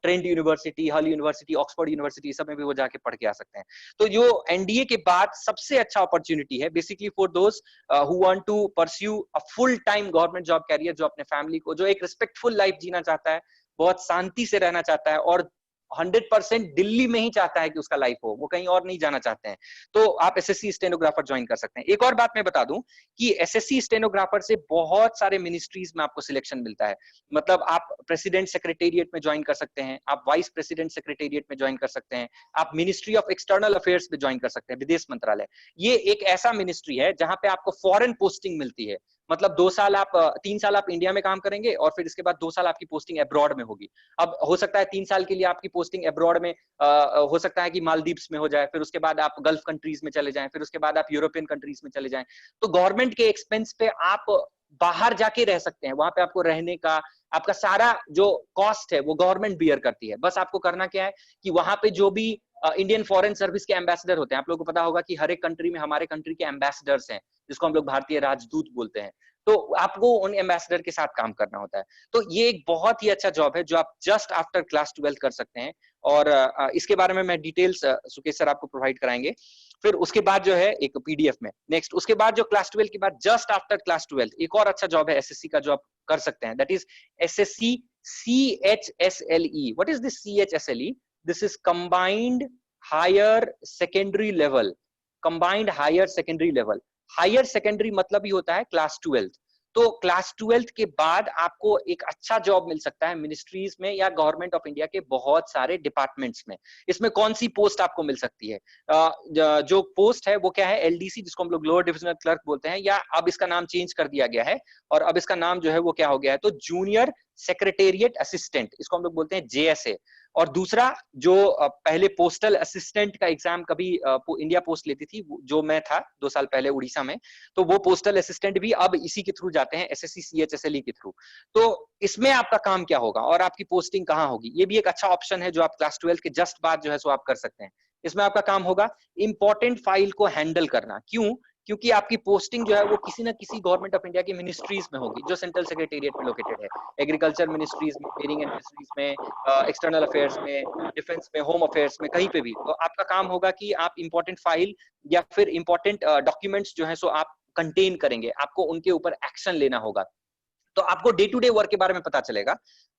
ट्रेंट यूनिवर्सिटी, हल यूनिवर्सिटी, ऑक्सफोर्ड यूनिवर्सिटी, सब में भी वो जाके पढ़ के आ सकते हैं। तो जो एनडीए के बाद सबसे अच्छा अपॉर्चुनिटी है basically for those who want to pursue a full time government job career, जो अपने फैमिली को, जो एक रिस्पेक्टफुल लाइफ जीना चाहता है, बहुत शांति से रहना चाहता है, और 100% दिल्ली में ही चाहता है कि उसका लाइफ हो, वो कहीं और नहीं जाना चाहते हैं, तो आप एसएससी स्टेनोग्राफर ज्वाइन कर सकते हैं। एक और बात मैं बता दूं कि एसएससी स्टेनोग्राफर से बहुत सारे मिनिस्ट्रीज में आपको सिलेक्शन मिलता है। मतलब आप प्रेसिडेंट सेक्रेटेरिएट में ज्वाइन कर सकते हैं, आप वाइस प्रेसिडेंट सेक्रेटेरिएट में ज्वाइन कर सकते हैं, आप मिनिस्ट्री ऑफ एक्सटर्नल अफेयर्स में ज्वाइन कर सकते हैं, विदेश मंत्रालय। ये एक ऐसा मिनिस्ट्री है जहां पे आपको फॉरेन पोस्टिंग मिलती है। मतलब 2 साल आप 3 साल आप इंडिया में काम करेंगे और फिर इसके बाद 2 साल आपकी पोस्टिंग अब्रॉड में होगी। अब हो सकता है 3 साल के लिए आपकी पोस्टिंग अब्रॉड में हो सकता है कि मालदीव्स में हो जाए, फिर उसके बाद आप गल्फ कंट्रीज में चले जाएं, फिर उसके बाद आप यूरोपियन कंट्रीज में चले जाएं। तो गवर्नमेंट के एक्सपेंस पे आप बाहर जाके रह सकते हैं, वहां पे आपको रहने का आपका सारा जो कॉस्ट है वो गवर्नमेंट बियर करती है। बस आपको करना क्या है कि वहां पे जो भी इंडियन फॉरेन सर्विस के एम्बेसडर होते हैं, आप लोगों को पता होगा कि हर एक कंट्री में हमारे कंट्री के एम्बेसडर्स हैं, जिसको हम लोग भारतीय राजदूत बोलते हैं। तो आपको उन एम्बेसडर के साथ काम करना होता है। तो ये एक बहुत ही अच्छा जॉब है जो आप जस्ट आफ्टर क्लास 12 कर सकते हैं, और इसके बारे में मैं डिटेल्स सुकेश सर आपको प्रोवाइड कराएंगे। फिर उसके बाद जो है एक पीडीएफ में नेक्स्ट, उसके बाद जो क्लास 12 के बाद जस्ट आफ्टर क्लास 12 एक और अच्छा जॉब है एसएससी का जो आप कर सकते हैं, that is SSC CHSLE। What is this CHSLE? This is combined higher secondary level. Combined higher secondary level, higher secondary मतलब ही होता है क्लास 12। तो क्लास 12 के बाद आपको एक अच्छा जॉब मिल सकता है मिनिस्ट्रीज में या गवर्नमेंट ऑफ इंडिया के बहुत सारे डिपार्टमेंट्स में। इसमें कौन सी पोस्ट आपको मिल सकती है? जो पोस्ट है वो क्या है? LDC, जिसको हम लोग लोअर डिविजनल क्लर्क बोलते हैं, या अब इसका नाम चेंज कर दिया गया है और अब इसका नाम जो है वो क्या हो गया है, तो जूनियर सेक्रेटेरिएट असिस्टेंट, इसको हम लोग बोलते हैं JSA। और दूसरा जो पहले पोस्टल असिस्टेंट का एग्जाम कभी इंडिया पोस्ट लेती थी, जो मैं था 2 साल पहले उड़ीसा में, तो वो पोस्टल असिस्टेंट भी अब इसी के थ्रू जाते हैं, SSC CHSLE के थ्रू। तो इसमें आपका काम क्या होगा और आपकी पोस्टिंग कहाँ होगी, ये भी एक अच्छा ऑप्शन है जो आप क्लास 12 के जस्ट बाद जो है सो आप कर सकते हैं। इसमें आपका काम होगा इंपॉर्टेंट फाइल को हैंडल करना। क्यों? क्योंकि आपकी पोस्टिंग जो है वो किसी ना किसी गवर्नमेंट ऑफ इंडिया की मिनिस्ट्रीज में होगी जो सेंट्रल सेक्रेटेरिएट में लोकेटेड है। एग्रीकल्चर मिनिस्ट्रीज में, मेरिंग एंड फिशरीज में, एक्सटर्नल अफेयर्स में, डिफेंस में, होम अफेयर्स में, कहीं पे भी। तो आपका काम होगा कि आप इंपॉर्टेंट फाइल या फिर इंपॉर्टेंट डॉक्यूमेंट्स जो है सो आप कंटेन करेंगे, आपको उनके ऊपर एक्शन लेना होगा। तो आपको डे टू डे वर्क के बारे में पता चलेगा।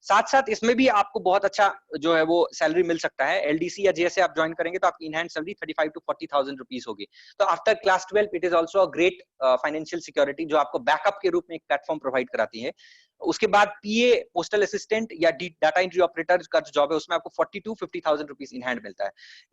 साथ साथ इसमें भी आपको बहुत अच्छा जो है वो सैलरी मिल सकता है। LDC या JSA आप ज्वाइन करेंगे तो आपकी in hand salary 35 to 40,000 rupees होगी। तो after class 12 it is also a great financial security जो आपको बैकअप के रूप में एक प्लेटफॉर्म प्रोवाइड कराती है। उसके बाद PA, पोस्टल असिस्टेंट या डाटा एंट्री ऑपरेटर का जो जॉब है उसमें आपको 40 to 50,000 रुपीज इन हैंड मिलता है।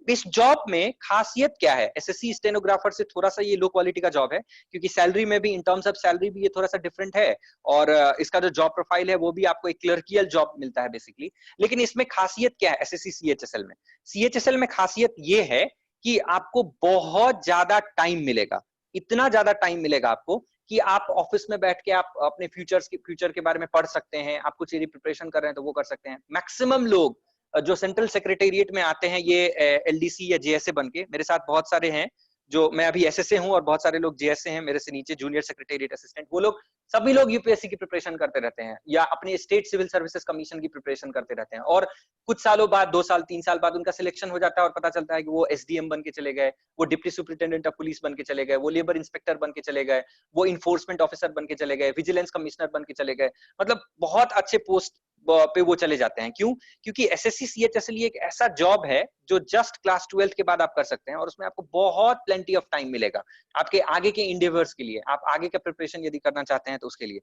इस जॉब में खासियत क्या है? SSC स्टेनोग्राफर से थोड़ा सा ये लो क्वालिटी का जॉब है, क्योंकि सैलरी में भी, इन टर्म्स ऑफ सैलरी भी ये थोड़ा सा डिफरेंट है, और इसका जो जॉब प्रोफाइल है वो भी आपको एक क्लर्कियल जॉब मिलता है बेसिकली। लेकिन इसमें खासियत क्या है SSC CHSL में? CHSL में खासियत ये है कि आपको बहुत ज्यादा टाइम मिलेगा, इतना ज्यादा टाइम मिलेगा आपको कि आप ऑफिस में बैठ के आप अपने फ्यूचर के बारे में पढ़ सकते हैं, आप कुछ यदि प्रिपरेशन कर रहे हैं तो वो कर सकते हैं। मैक्सिमम लोग जो सेंट्रल सेक्रेटेरिएट में आते हैं ये LDC या JSA बन के, मेरे साथ बहुत सारे हैं जो, मैं अभी SSA हूं और बहुत सारे लोग JSA हैं मेरे से नीचे, जूनियर सेक्रेटेरिएट असिस्टेंट। वो लोग सभी लोग UPSC की प्रिपरेशन करते रहते हैं या अपने स्टेट सिविल सर्विसेज कमीशन की प्रिपरेशन करते रहते हैं, और कुछ सालों बाद, 2 साल 3 साल बाद उनका सिलेक्शन हो जाता है और पता चलता है कि वो SDM बन के चले गए, वो डिप्टी सुपरिटेंडेंट ऑफ पुलिस बन के चले गए, वो लेबर इंस्पेक्टर बन के चले गए, वो इन्फोर्समेंट ऑफिसर बन के चले गए, विजिलेंस कमिश्नर बन के चले गए। मतलब बहुत अच्छे पोस्ट पे वो चले जाते हैं। क्यों? क्योंकि SSC CHSL एक ऐसा जॉब है जो जस्ट क्लास 12 के बाद आप कर सकते हैं, और उसमें आपको बहुत प्लेंटी ऑफ टाइम मिलेगा आपके आगे के इंडेवर्स के लिए, आप आगे का प्रिपरेशन यदि करना चाहते हैं तो उसके लिए।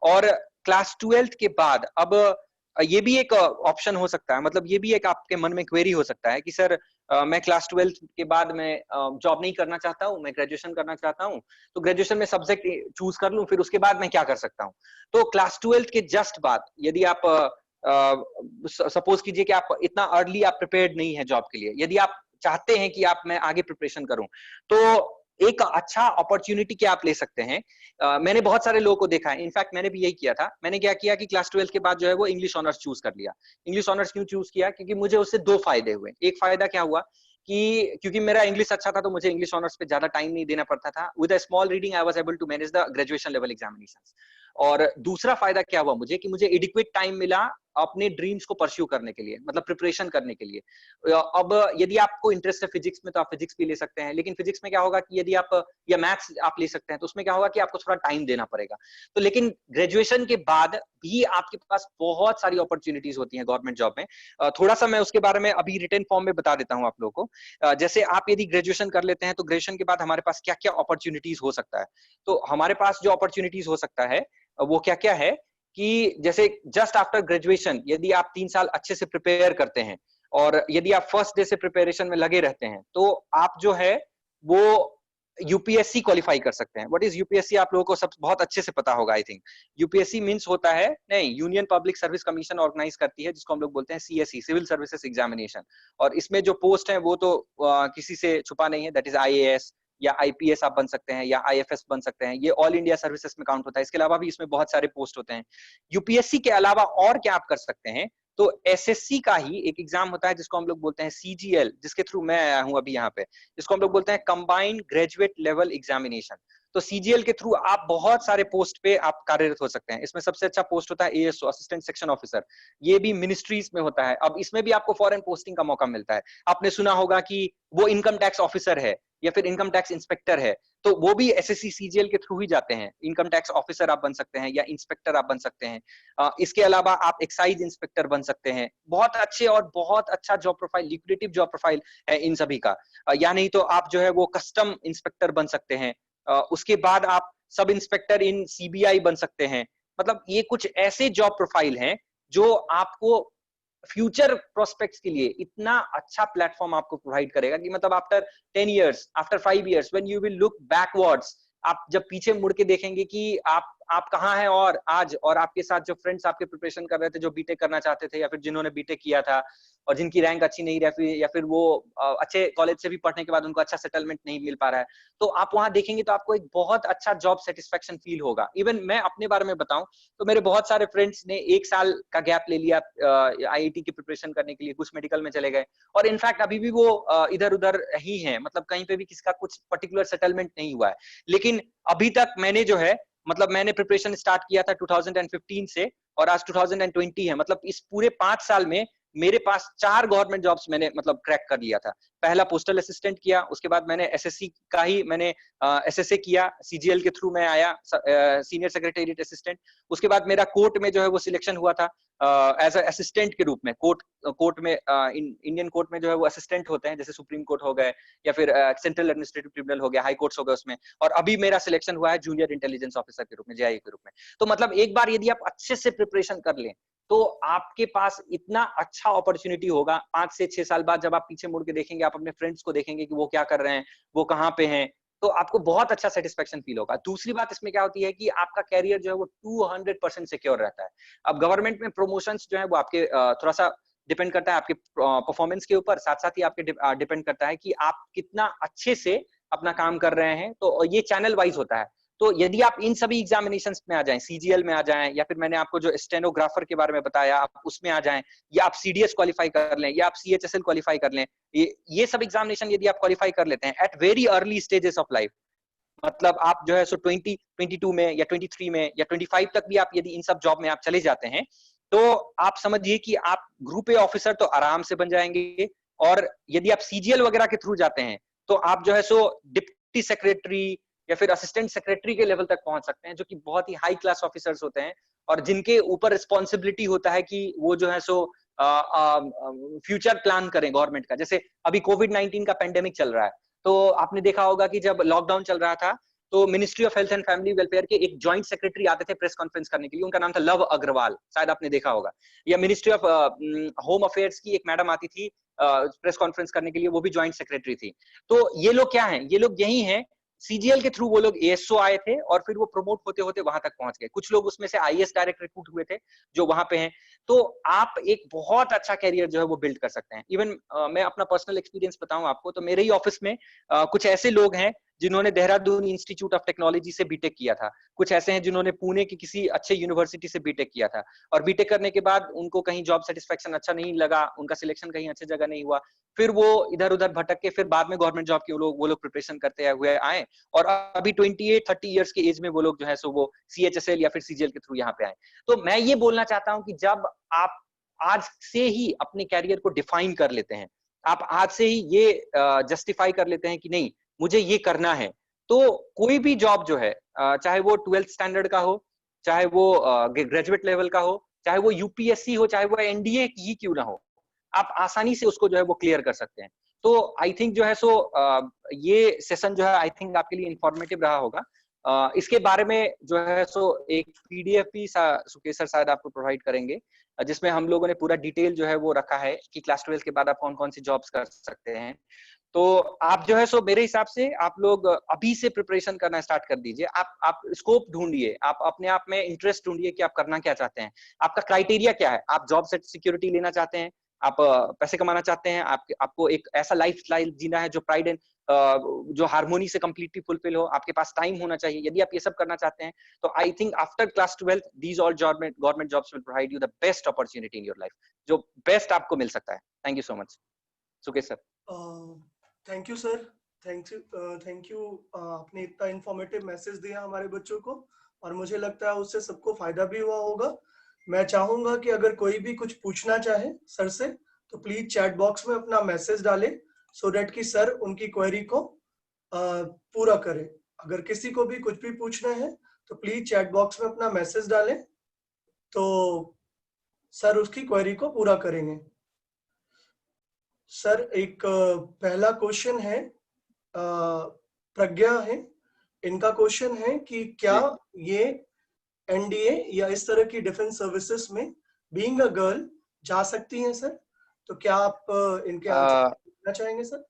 और क्लास 12 के बाद अब ये भी एक ऑप्शन हो सकता है, मतलब ये भी एक आपके मन में क्वेरी हो सकता है कि सर मैं क्लास 12 के बाद मैं जॉब नहीं करना चाहता हूँ, मैं ग्रेजुएशन करना चाहता हूँ, तो ग्रेजुएशन में सब्जेक्ट चूज कर लूं, फिर उसके बाद मैं क्या कर सकता हूँ? तो क्लास 12 के जस्ट बाद यदि आप सपोज कीजिए कि आप इतना अर्ली आप प्रिपेयर्ड नहीं है जॉब के लिए, यदि आप चाहते हैं कि आप मैं आगे प्रिपरेशन करूं, तो एक अच्छा अपॉर्चुनिटी क्या आप ले सकते हैं। मैंने बहुत सारे लोगों को देखा है, इनफैक्ट मैंने भी यही किया था। मैंने क्या किया कि क्लास 12 के बाद जो है वो इंग्लिश ऑनर्स चूज कर लिया। इंग्लिश ऑनर्स क्यों चूज किया? क्योंकि मुझे उससे 2 फायदे हुए। एक फायदा क्या हुआ कि क्योंकि मेरा इंग्लिश अच्छा था तो मुझे इंग्लिश ऑनर्स पे ज्यादा टाइम नहीं देना पड़ता था। With a small reading I was able to manage the graduation level examinations. और दूसरा फायदा क्या हुआ मुझे कि मुझे एडिक्वेट टाइम मिला अपने ड्रीम्स को परस्यू करने के लिए, मतलब प्रिपरेशन करने के लिए। अब यदि आपको इंटरेस्ट है फिजिक्स में तो आप फिजिक्स भी ले सकते हैं, लेकिन फिजिक्स में क्या होगा कि यदि आप, या मैथ्स आप ले सकते हैं, तो उसमें क्या होगा कि आपको थोड़ा टाइम देना पड़ेगा। तो लेकिन ग्रेजुएशन के बाद भी आपके पास बहुत सारी अपॉर्चुनिटीज होती हैं गवर्नमेंट जॉब में। थोड़ा सा मैं उसके बारे में अभी रिटन फॉर्म में बता देता हूं आप लोगों को। जैसे आप यदि ग्रेजुएशन कर लेते हैं तो ग्रेजुएशन के बाद हमारे पास क्या क्या अपॉर्चुनिटीज हो सकता है। तो हमारे पास जो अपॉर्चुनिटीज हो सकता है वो क्या क्या है कि जैसे जस्ट आफ्टर ग्रेजुएशन यदि आप 3 साल अच्छे से प्रिपेयर करते हैं और यदि आप फर्स्ट डे से प्रिपरेशन में लगे रहते हैं, तो आप जो है वो यूपीएससी क्वालिफाई कर सकते हैं। व्हाट इज यूपीएससी आप लोगों को सब बहुत अच्छे से पता होगा आई थिंक। यूपीएससी मींस होता है, नहीं, Union Public Service Commission organise करती है, जिसको हम लोग बोलते हैं सीएसई, सिविल सर्विसेज एग्जामिनेशन। और इसमें जो पोस्ट है वो तो किसी से छुपा नहीं है, दैट इज आईएएस या आईपीएस आप बन सकते हैं या आईएफएस बन सकते हैं, ये ऑल इंडिया सर्विसेज में काउंट होता है। इसके अलावा भी इसमें बहुत सारे पोस्ट होते हैं। यूपीएससी के अलावा और क्या आप कर सकते हैं, तो एसएससी का ही एक एग्जाम होता है जिसको हम लोग बोलते हैं सीजीएल, जिसके थ्रू मैं आया हूं अभी यहाँ पे, जिसको हम लोग बोलते हैं कंबाइंड ग्रेजुएट लेवल एग्जामिनेशन। तो सीजीएल के थ्रू आप बहुत सारे पोस्ट पे आप कार्यरत हो सकते हैं। इसमें सबसे अच्छा पोस्ट होता है एएसओ, असिस्टेंट सेक्शन ऑफिसर। ये भी मिनिस्ट्रीज में होता है। अब इसमें भी आपको फॉरेन पोस्टिंग का मौका मिलता है। आपने सुना होगा कि वो इनकम टैक्स ऑफिसर है या फिर इनकम टैक्स इंस्पेक्टर है, तो वो भी एसएससी सीजीएल के थ्रू ही जाते हैं। इनकम टैक्स ऑफिसर आप बन सकते हैं या इंस्पेक्टर आप बन सकते हैं। इसके अलावा आप एक्साइज इंस्पेक्टर बन सकते हैं। बहुत अच्छे और बहुत अच्छा जॉब प्रोफाइल, लिक्विडेटिव जॉब प्रोफाइल है इन सभी का। या नहीं तो आप जो है वो कस्टम इंस्पेक्टर बन सकते हैं। उसके बाद आप सब इंस्पेक्टर इन सीबीआई बन सकते हैं। मतलब ये कुछ ऐसे जॉब प्रोफाइल हैं जो आपको फ्यूचर प्रोस्पेक्ट्स के लिए इतना अच्छा प्लेटफॉर्म आपको प्रोवाइड करेगा कि मतलब after 10 years, after 5 years, when you will look backwards, आप जब पीछे मुड़ के देखेंगे कि आप कहाँ हैं और आज, और आपके साथ जो फ्रेंड्स आपके प्रिपरेशन कर रहे थे, जो बीटेक करना चाहते थे या फिर जिन्होंने बीटेक किया था और जिनकी रैंक अच्छी नहीं रही या फिर वो अच्छे कॉलेज से भी पढ़ने के बाद उनको अच्छा सेटलमेंट नहीं मिल पा रहा है, तो आप वहां देखेंगे तो आपको एक बहुत अच्छा जॉब सेटिस्फेक्शन फील होगा। इवन मैं अपने बारे में बताऊं तो मेरे बहुत सारे फ्रेंड्स ने 1 साल का गैप ले लिया आईआईटी की प्रिपरेशन करने के लिए, कुछ मेडिकल में चले गए और इनफैक्ट अभी भी वो इधर उधर ही हैं, मतलब कहीं पे भी किसका कुछ पर्टिकुलर सेटलमेंट नहीं हुआ है। लेकिन अभी तक मैंने जो है, मतलब मैंने प्रिपरेशन स्टार्ट किया था 2015 से और आज 2020 है, मतलब इस पूरे 5 साल में मेरे पास 4 गवर्नमेंट जॉब्स मैंने मतलब क्रैक कर लिया था। पहला पोस्टल असिस्टेंट किया, उसके बाद मैंने एसएससी का ही मैंने एसएसए किया, सीजीएल के थ्रू मैं आया सीनियर सेक्रेटेरिएट असिस्टेंट। उसके बाद मेरा कोर्ट में जो है वो सिलेक्शन हुआ था एज असिस्टेंट के रूप में। कोर्ट में इंडियन कोर्ट में जो है वो असिस्टेंट होते हैं, जैसे सुप्रीम कोर्ट हो गए या फिर सेंट्रल एडमिनिस्ट्रेटिव ट्रिब्यूनल हो गया, हाई कोर्ट्स हो गए उसमें। और अभी मेरा सिलेक्शन हुआ है जूनियर इंटेलिजेंस ऑफिसर के रूप में, जेआई के रूप में। तो मतलब एक बार यदि आप अच्छे से प्रिपरेशन कर लें तो आपके पास इतना अच्छा अपॉर्चुनिटी होगा 5 से 6 साल बाद, जब आप पीछे मुड़ के देखेंगे, आप अपने फ्रेंड्स को देखेंगे कि वो क्या कर रहे हैं, वो कहाँ पे हैं, तो आपको बहुत अच्छा सेटिस्फेक्शन फील होगा। दूसरी बात इसमें क्या होती है कि आपका कैरियर जो है वो 200% सिक्योर रहता है। अब गवर्नमेंट में प्रमोशंस जो है वो आपके थोड़ा सा डिपेंड करता है आपके परफॉर्मेंस के ऊपर, साथ साथ ही आपके डिपेंड करता है कि आप कितना अच्छे से अपना काम कर रहे हैं। तो ये चैनल वाइज होता है। तो यदि आप इन सभी एग्जामिनेशंस में आ जाएं, सीजीएल में आ जाएं, या फिर मैंने आपको जो स्टेनोग्राफर के बारे में बताया आप उसमें आ जाएं, या आप सीडीएस क्वालिफाई कर लें, या आप सीएचएसएल क्वालिफाई कर लें, ये सब एग्जामिनेशन यदि आप क्वालिफाई कर लेते हैं at very early stages of life, मतलब आप जो है सो 22 में या 23 में या 25 तक भी आप यदि इन सब जॉब में आप चले जाते हैं, तो आप समझिए कि आप ग्रुप ए ऑफिसर तो आराम से बन जाएंगे। और यदि आप सीजीएल वगैरह के थ्रू जाते हैं तो आप जो है सो डिप्टी सेक्रेटरी या फिर असिस्टेंट सेक्रेटरी के लेवल तक पहुंच सकते हैं, जो कि बहुत ही हाई क्लास ऑफिसर्स होते हैं और जिनके ऊपर रिस्पॉन्सिबिलिटी होता है कि वो जो है सो फ्यूचर प्लान करें गवर्नमेंट का। जैसे अभी कोविड-19 का पेंडेमिक चल रहा है, तो आपने देखा होगा कि जब लॉकडाउन चल रहा था तो ministry of health and family welfare के एक जॉइंट सेक्रेटरी आते थे प्रेस कॉन्फ्रेंस करने के लिए, उनका नाम था लव अग्रवाल, शायद आपने देखा होगा। या मिनिस्ट्री ऑफ होम अफेयर्स की एक मैडम आती थी प्रेस कॉन्फ्रेंस करने के लिए, वो भी जॉइंट सेक्रेटरी थी। तो ये लोग क्या हैं, ये लोग यही हैं, सीजीएल के थ्रू वो लोग एएसओ आए थे और फिर वो प्रमोट होते होते वहां तक पहुंच गए। कुछ लोग उसमें से आईएएस डायरेक्ट रिक्रूट हुए थे जो वहां पे हैं। तो आप एक बहुत अच्छा कैरियर जो है वो बिल्ड कर सकते हैं। इवन मैं अपना पर्सनल एक्सपीरियंस बताऊं आपको, तो मेरे ही ऑफिस में कुछ ऐसे लोग हैं जिन्होंने देहरादून इंस्टीट्यूट ऑफ टेक्नोलॉजी से बीटेक किया था, कुछ ऐसे हैं जिन्होंने पुणे की किसी अच्छे यूनिवर्सिटी से बीटेक किया था, और बीटेक करने के बाद उनको कहीं जॉब सेटिस्फेक्शन अच्छा नहीं लगा, उनका सिलेक्शन कहीं अच्छी जगह नहीं हुआ, फिर वो इधर उधर भटक के फिर बाद में गवर्नमेंट जॉब के वो लोग प्रिपरेशन करते हुए आए और अभी 28-30 इयर्स के एज में वो लोग जो है सो वो सीएचएसएल या फिर सीजीएल के थ्रू यहाँ पे आए। तो मैं ये बोलना चाहता हूँ कि जब आप आज से ही अपने कैरियर को डिफाइन कर लेते हैं, आप आज से ही ये जस्टिफाई कर लेते हैं कि नहीं मुझे ये करना है, तो कोई भी जॉब जो है, चाहे वो 12th स्टैंडर्ड का हो, चाहे वो ग्रेजुएट लेवल का हो, चाहे वो यूपीएससी हो, चाहे वो एनडीए ही क्यों ना हो, आप आसानी से उसको जो है वो क्लियर कर सकते हैं। तो आई थिंक जो है सो ये सेशन जो है आई थिंक आपके लिए इंफॉर्मेटिव रहा होगा। इसके बारे में जो है सो एक पीडीएफ भी सुकेश सर शायद आपको प्रोवाइड करेंगे, जिसमें हम लोगों ने पूरा डिटेल जो है वो रखा है कि क्लास 12 के बाद आप कौन कौन सी जॉब्स कर सकते हैं। तो आप जो है सो मेरे हिसाब से आप लोग अभी से प्रिपरेशन करना स्टार्ट कर दीजिए। आप स्कोप ढूंढिए, आप अपने आप में इंटरेस्ट ढूंढिए कि आप करना क्या चाहते हैं, आपका क्राइटेरिया क्या है। आप जॉब से सिक्योरिटी लेना चाहते हैं, आप पैसे कमाना चाहते हैं, आपको एक ऐसा लाइफ स्टाइल जीना है जो प्राइड एंड जो हार्मोनी से कंप्लीटली फुलफिल हो, आपके पास टाइम होना चाहिए। यदि आप ये सब करना चाहते हैं तो I think after class 12 these all government jobs will provide you the best opportunity in your life, जो बेस्ट आपको मिल सकता है। Thank you so much Sukesh sir.
Thank you sir, thank you. आपने इतना इंफॉर्मेटिव मैसेज दिया हमारे बच्चों को और मुझे लगता है उससे सबको फायदा भी हुआ होगा। मैं चाहूंगा कि अगर कोई भी कुछ पूछना चाहे सर से तो प्लीज चैट बॉक्स में अपना मैसेज डाले सो दैट कि सर उनकी क्वेरी को पूरा करें। अगर किसी को भी कुछ भी पूछना है तो प्लीज चैट बॉक्स में अपना मैसेज डालें तो सर उसकी क्वेरी को पूरा करेंगे। सर एक पहला क्वेश्चन है, प्रज्ञा है, इनका क्वेश्चन है कि क्या ये एनडीए या इस तरह की डिफेंस सर्विसेज में बीइंग अ गर्ल जा सकती हैं सर? तो क्या आप इनके आंसर देना चाहेंगे सर?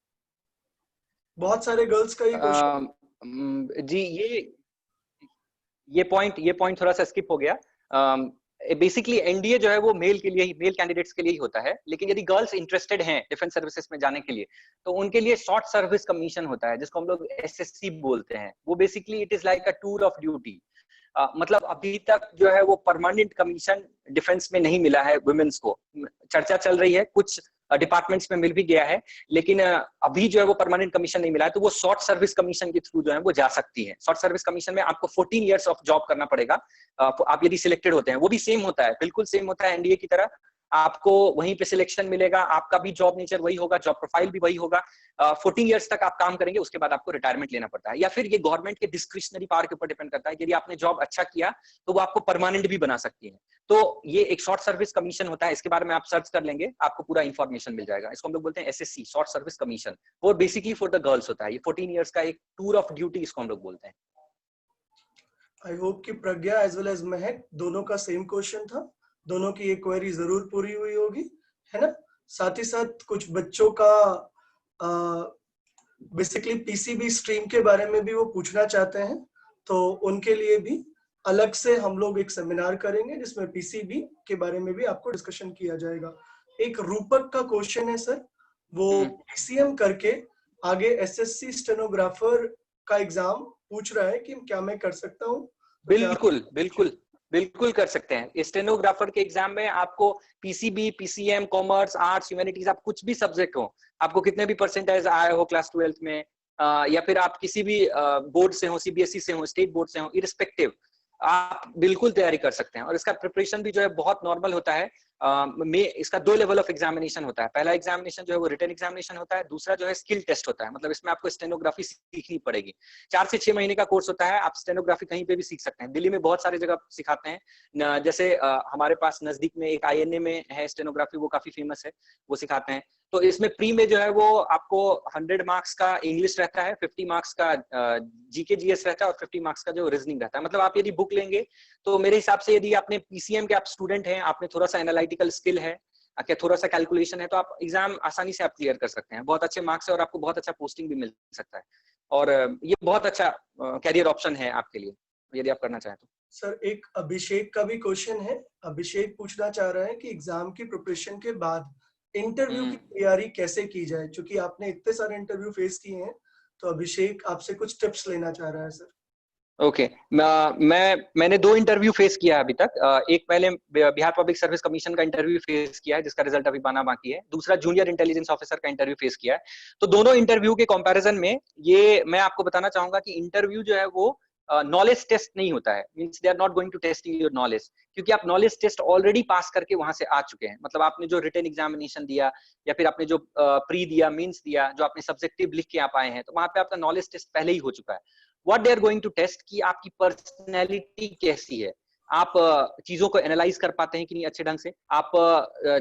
बहुत सारे गर्ल्स का ये क्वेश्चन।
जी ये पॉइंट थोड़ा सा स्किप हो गया। बेसिकली एनडीए जो है वो मेल कैंडिडेट्स के लिए ही होता है, लेकिन यदि गर्ल्स इंटरेस्टेड हैं डिफेंस सर्विसेज में जाने के लिए तो उनके लिए शॉर्ट सर्विस कमीशन होता है, जिसको हम लोग एसएससी बोलते हैं। वो basically it is like a tour of duty. मतलब अभी तक जो है वो परमानेंट कमीशन डिफेंस में नहीं मिला है वुमेन्स को। चर्चा चल रही है, कुछ डिपार्टमेंट्स में मिल भी गया है, लेकिन अभी जो है वो परमानेंट कमीशन नहीं मिला है, तो वो शॉर्ट सर्विस कमीशन के थ्रू जो है वो जा सकती है। शॉर्ट सर्विस कमीशन में आपको 14 इयर्स ऑफ जॉब करना पड़ेगा। आप यदि सिलेक्टेड होते हैं, वो भी सेम होता है, बिल्कुल सेम होता है एनडीए की तरह। आपको वहीं पे सिलेक्शन मिलेगा, आपका भी जॉब नेचर वही होगा, जॉब प्रोफाइल भी वही होगा। 14 इयर्स तक आप काम करेंगे, उसके बाद आपको रिटायरमेंट लेना पड़ता है, या फिर ये गवर्नमेंट के डिस्क्रिशनरी पावर के ऊपर डिपेंड करता है। यदि आपने जॉब अच्छा किया तो वो आपको परमानेंट भी बना सकती है। तो ये एक शॉर्ट सर्विस कमीशन होता है, इसके बारे में आप सर्च कर लेंगे, आपको पूरा इन्फॉर्मेशन मिल जाएगा। इसको हम लोग बोलते हैं एसएससी, शॉर्ट सर्विस कमीशन। वो बेसिकली फॉर द गर्ल्स होता है। ये 14 इयर्स का एक टूर ऑफ ड्यूटी इसको हम लोग बोलते हैं।
आई होप कि प्रज्ञा एज वेल एज महक दोनों का सेम क्वेश्चन था, दोनों की ये क्वेरी जरूर पूरी हुई होगी, है ना? साथ ही साथ कुछ बच्चों का बेसिकली पीसीबी स्ट्रीम के बारे में भी वो पूछना चाहते हैं, तो उनके लिए भी अलग से हम लोग एक सेमिनार करेंगे जिसमें पीसीबी के बारे में भी आपको डिस्कशन किया जाएगा। एक रूपक का क्वेश्चन है सर, वो पीसीएम करके आगे एसएससी स्टेनोग्राफर का एग्जाम पूछ रहा है कि क्या मैं कर सकता हूँ?
बिल्कुल कर सकते हैं। स्टेनोग्राफर के एग्जाम में आपको PCB, PCM, commerce, arts, humanities, आप कुछ भी सब्जेक्ट हो, आपको कितने भी परसेंटेज आए हो क्लास 12 में, या फिर आप किसी भी बोर्ड से हो, सीबीएसई से हो, स्टेट बोर्ड से हो, इरिस्पेक्टिव आप बिल्कुल तैयारी कर सकते हैं। और इसका प्रिपरेशन भी जो है बहुत नॉर्मल होता है। इसका 2 लेवल ऑफ एग्जामिनेशन होता है। पहला एग्जामिनेशन जो है वो रिटन एग्जामिनेशन होता है, दूसरा जो है स्किल टेस्ट होता है। मतलब इसमें आपको स्टेनोग्राफी सीखनी पड़ेगी। 4 से 6 महीने का कोर्स होता है। आप स्टेनोग्राफी कहीं पे भी सीख सकते हैं, दिल्ली में बहुत सारी जगह सिखाते हैं। जैसे हमारे पास नजदीक में एक आईएनए में है स्टेनोग्राफी, वो काफी फेमस है, वो सिखाते हैं। तो इसमें प्री में जो है वो आपको 100 मार्क्स का इंग्लिश रहता है, 50 मार्क्स का जीके जीएस रहता है और 50 मार्क्स का जो रीजनिंग रहता है। मतलब आप यदि बुक लेंगे तो मेरे हिसाब से यदि आपने पीसीएम के आप स्टूडेंट हैं, आपने थोड़ा सा एनालिटिकल स्किल है, थोड़ा सा कैलकुलेशन है, तो आप एग्जाम आसानी से आप क्लियर कर सकते हैं। बहुत अच्छे मार्क्स है और आपको बहुत अच्छा पोस्टिंग भी मिल सकता है। और ये बहुत अच्छा कैरियर ऑप्शन है आपके लिए यदि आप करना चाहें तो।
सर एक अभिषेक का भी क्वेश्चन है। अभिषेक पूछना चाह रहा है कि एग्जाम की प्रिपरेशन के बाद इंटरव्यू की तैयारी कैसे की जाए, क्योंकि आपने इतने सारे इंटरव्यू फेस किए हैं, तो अभिषेक आपसे कुछ टिप्स लेना चाह रहा है सर।
ओके, मैंने 2 इंटरव्यू फेस किया है अभी तक। एक पहले बिहार पब्लिक सर्विस कमीशन का इंटरव्यू फेस किया है, जिसका रिजल्ट अभी आना बाकी है। दूसरा जूनियर इंटेलिजेंस ऑफिसर का इंटरव्यू फेस किया है। तो दोनों इंटरव्यू के कंपैरिजन में ये मैं आपको बताना चाहूंगा कि इंटरव्यू जो है वो नॉलेज टेस्ट नहीं होता है। Means they are not going to testing your knowledge, क्योंकि आप नॉलेज टेस्ट ऑलरेडी पास करके वहां से आ चुके हैं। मतलब आपने जो रिटन एग्जामिनेशन दिया या फिर आपने जो प्री दिया, मींस दिया, जो आपने सब्जेक्टिव लिख के आप आए हैं, तो वहां पे आपका नॉलेज टेस्ट पहले ही हो चुका है। What they are going to test कि आपकी पर्सनैलिटी कैसी है, आप चीजों को एनालाइज कर पाते हैं कि नहीं अच्छे ढंग से, आप